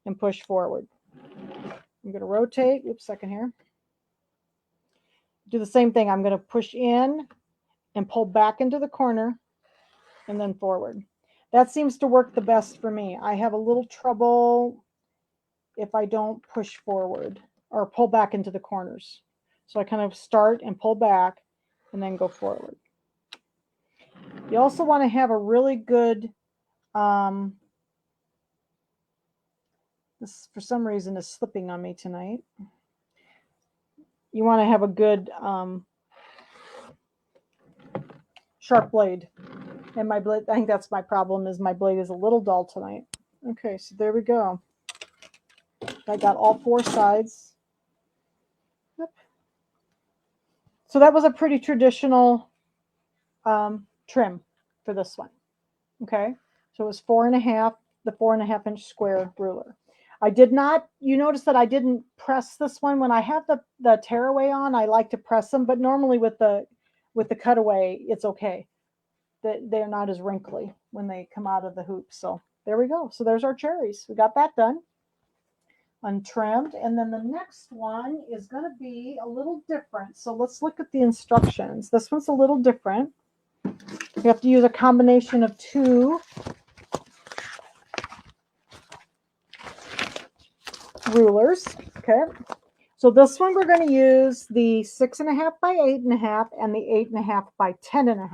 and push forward. I'm going to rotate. Oops, second here. Do the same thing. I'm going to push in and pull back into the corner and then forward. That seems to work the best for me. I have a little trouble if I don't push forward or pull back into the corners. So I kind of start and pull back and then go forward. You also want to have a really good, this for some reason is slipping on me tonight. You want to have a good sharp blade. And my blade, I think that's my problem, is my blade is a little dull tonight. Okay, so there we go. I got all four sides. Yep. So that was a pretty traditional trim for this one. Okay, so it was 4.5, the 4.5 inch square ruler. I did not, you notice that I didn't press this one. When I have the tearaway on, I like to press them, but normally with the cutaway, it's okay. They're not as wrinkly when they come out of the hoop. So there we go. So there's our cherries. We got that done. Untrimmed. And then the next one is going to be a little different. So let's look at the instructions. This one's a little different. You have to use a combination of two rulers. Okay. So this one we're going to use the 6.5 by 8.5 and the 8.5 by 10.5,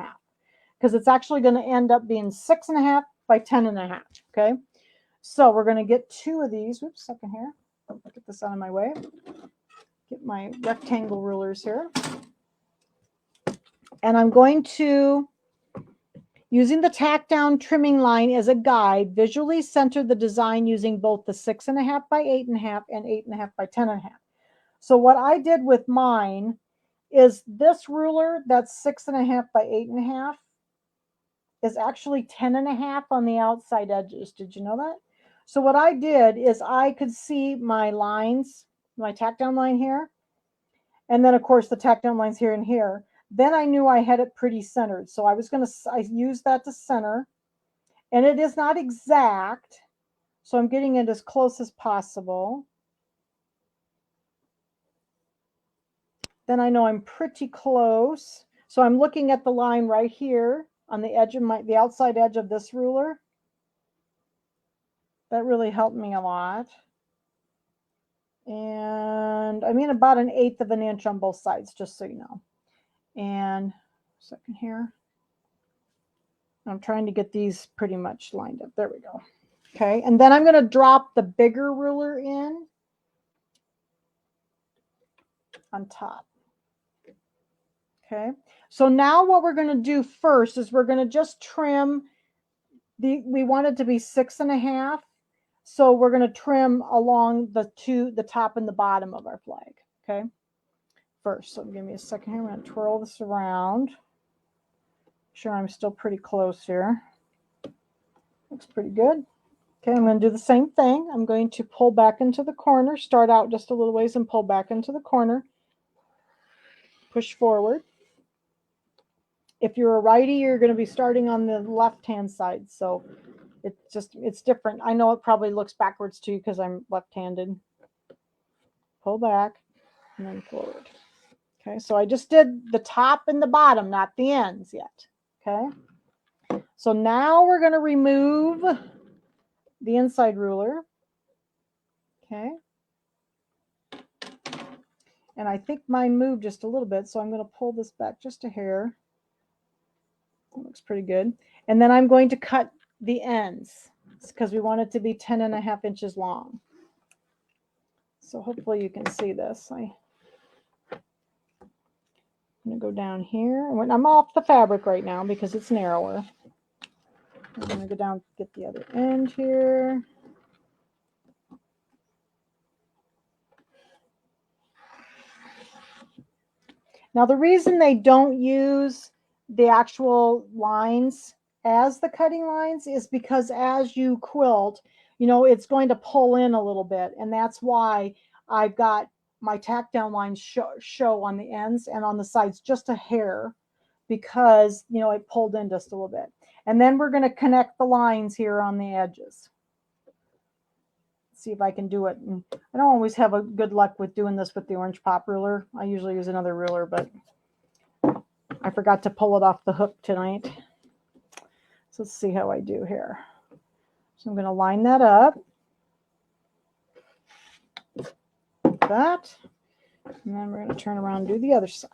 because it's actually going to end up being 6.5 by 10.5. Okay. So we're going to get two of these. Oops, second here. Get this out of my way. Get my rectangle rulers here. And I'm going to, using the tack down trimming line as a guide, visually center the design using both the 6.5 by 8.5 and 8.5 by 10.5. So what I did with mine is this ruler that's 6.5 by 8.5 is actually 10.5 on the outside edges. Did you know that? So what I did is I could see my lines, my tack down line here, and then of course the tack down lines here and here. then I knew I had it pretty centered. So I used that to center, and it is not exact. So I'm getting it as close as possible. Then I know I'm pretty close. So I'm looking at the line right here on the edge of the outside edge of this ruler. That really helped me a lot. And I mean about 1/8 of an inch on both sides, just so you know. And second here. I'm trying to get these pretty much lined up. There we go. Okay, and then I'm going to drop the bigger ruler in on top. Okay, so now what we're going to do first is we're going to just trim we want it to be 6.5. So we're going to trim along the top and the bottom of our flag. Okay, first, so give me a second here. I'm going to twirl this around. Sure, I'm still pretty close here. Looks pretty good. Okay, I'm going to do the same thing. I'm going to pull back into the corner, start out just a little ways and pull back into the corner. Push forward. If you're a righty, you're going to be starting on the left-hand side. So it's different. I know it probably looks backwards to you because I'm left-handed. Pull back and then forward. Okay, so I just did the top and the bottom, not the ends yet. Okay, so now we're going to remove the inside ruler. Okay. And I think mine moved just a little bit, so I'm going to pull this back just a hair. That looks pretty good. And then I'm going to cut the ends because we want it to be 10.5 inches long. So hopefully you can see this. I'm going to go down here. I'm off the fabric right now because it's narrower. I'm going to go down, get the other end here. Now the reason they don't use the actual lines as the cutting lines is because as you quilt, you know, it's going to pull in a little bit. And that's why I've got my tack down lines show on the ends and on the sides just a hair because, you know, it pulled in just a little bit. And then we're going to connect the lines here on the edges. See if I can do it. And I don't always have a good luck with doing this with the orange pop ruler. I usually use another ruler, but I forgot to pull it off the hook tonight. So let's see how I do here. So I'm going to line that up. Like that. And then we're going to turn around and do the other side.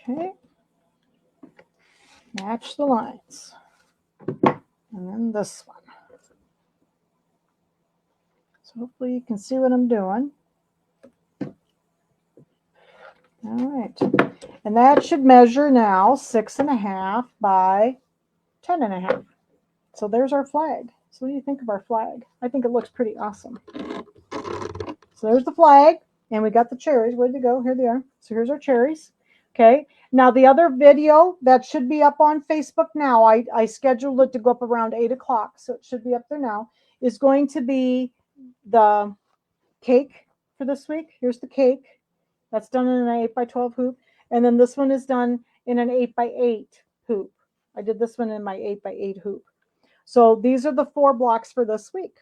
Okay. Match the lines. And then this one. So hopefully you can see what I'm doing. All right. And that should measure now 6.5 by 10.5. So there's our flag. So what do you think of our flag? I think it looks pretty awesome. So there's the flag, and we got the cherries. Where'd they go? Here they are. So here's our cherries. Okay. Now the other video that should be up on Facebook now, I scheduled it to go up around 8 o'clock, so it should be up there now, is going to be the cake for this week. Here's the cake. That's done in an 8x12 hoop. And then this one is done in an 8x8 hoop. I did this one in my 8x8 hoop. So these are the 4 blocks for this week.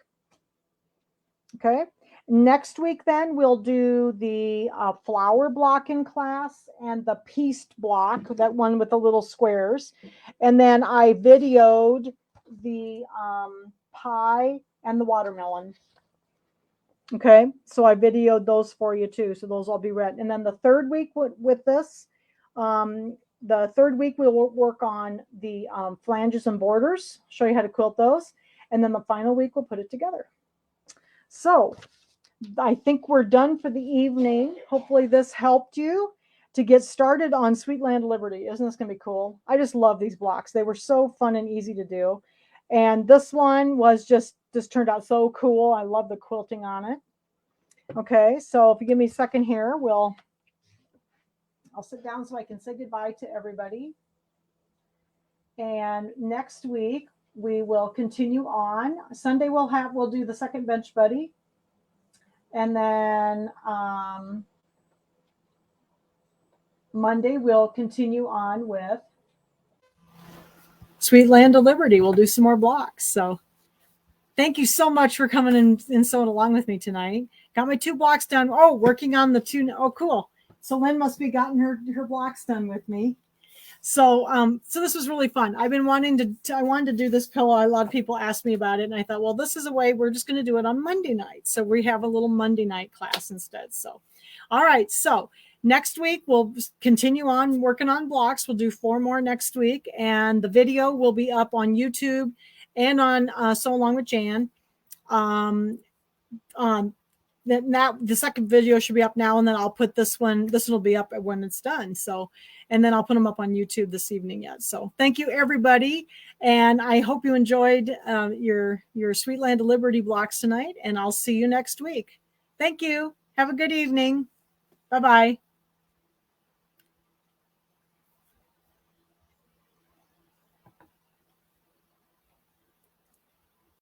Okay. Next week, then we'll do the flower block in class and the pieced block, that one with the little squares. And then I videoed the pie and the watermelon. Okay, so I videoed those for you too. So those will be read. And then the third week with this, the third week we'll work on the flanges and borders, show you how to quilt those. And then the final week we'll put it together. So I think we're done for the evening. Hopefully this helped you to get started on Sweet Land Liberty. Isn't this going to be cool? I just love these blocks. They were so fun and easy to do. And this one was just turned out so cool. I love the quilting on it. Okay, so if you give me a second here, I'll sit down so I can say goodbye to everybody. And next week we will continue on. Sunday we'll do the second bench buddy. And then Monday, we'll continue on with Sweet Land of Liberty. We'll do some more blocks. So thank you so much for coming and sewing along with me tonight. Got my 2 blocks done. Oh, working on the 2. Oh, cool. So Lynn must be gotten her blocks done with me. So so this was really fun. I've been wanting to I wanted to do this pillow. A lot of people asked me about it, and I thought, well, this is a way we're just going to do it on Monday night. So we have a little Monday night class instead. So all right. So next week we'll continue on working on blocks. We'll do 4 more next week, and the video will be up on YouTube and on Sew Along with Jan. That the second video should be up now, and then I'll put this one will be up when it's done. So, and then I'll put them up on YouTube this evening yet. So thank you, everybody, and I hope you enjoyed your Sweet Land of Liberty blocks tonight, and I'll see you next week. Thank you. Have a good evening. Bye-bye.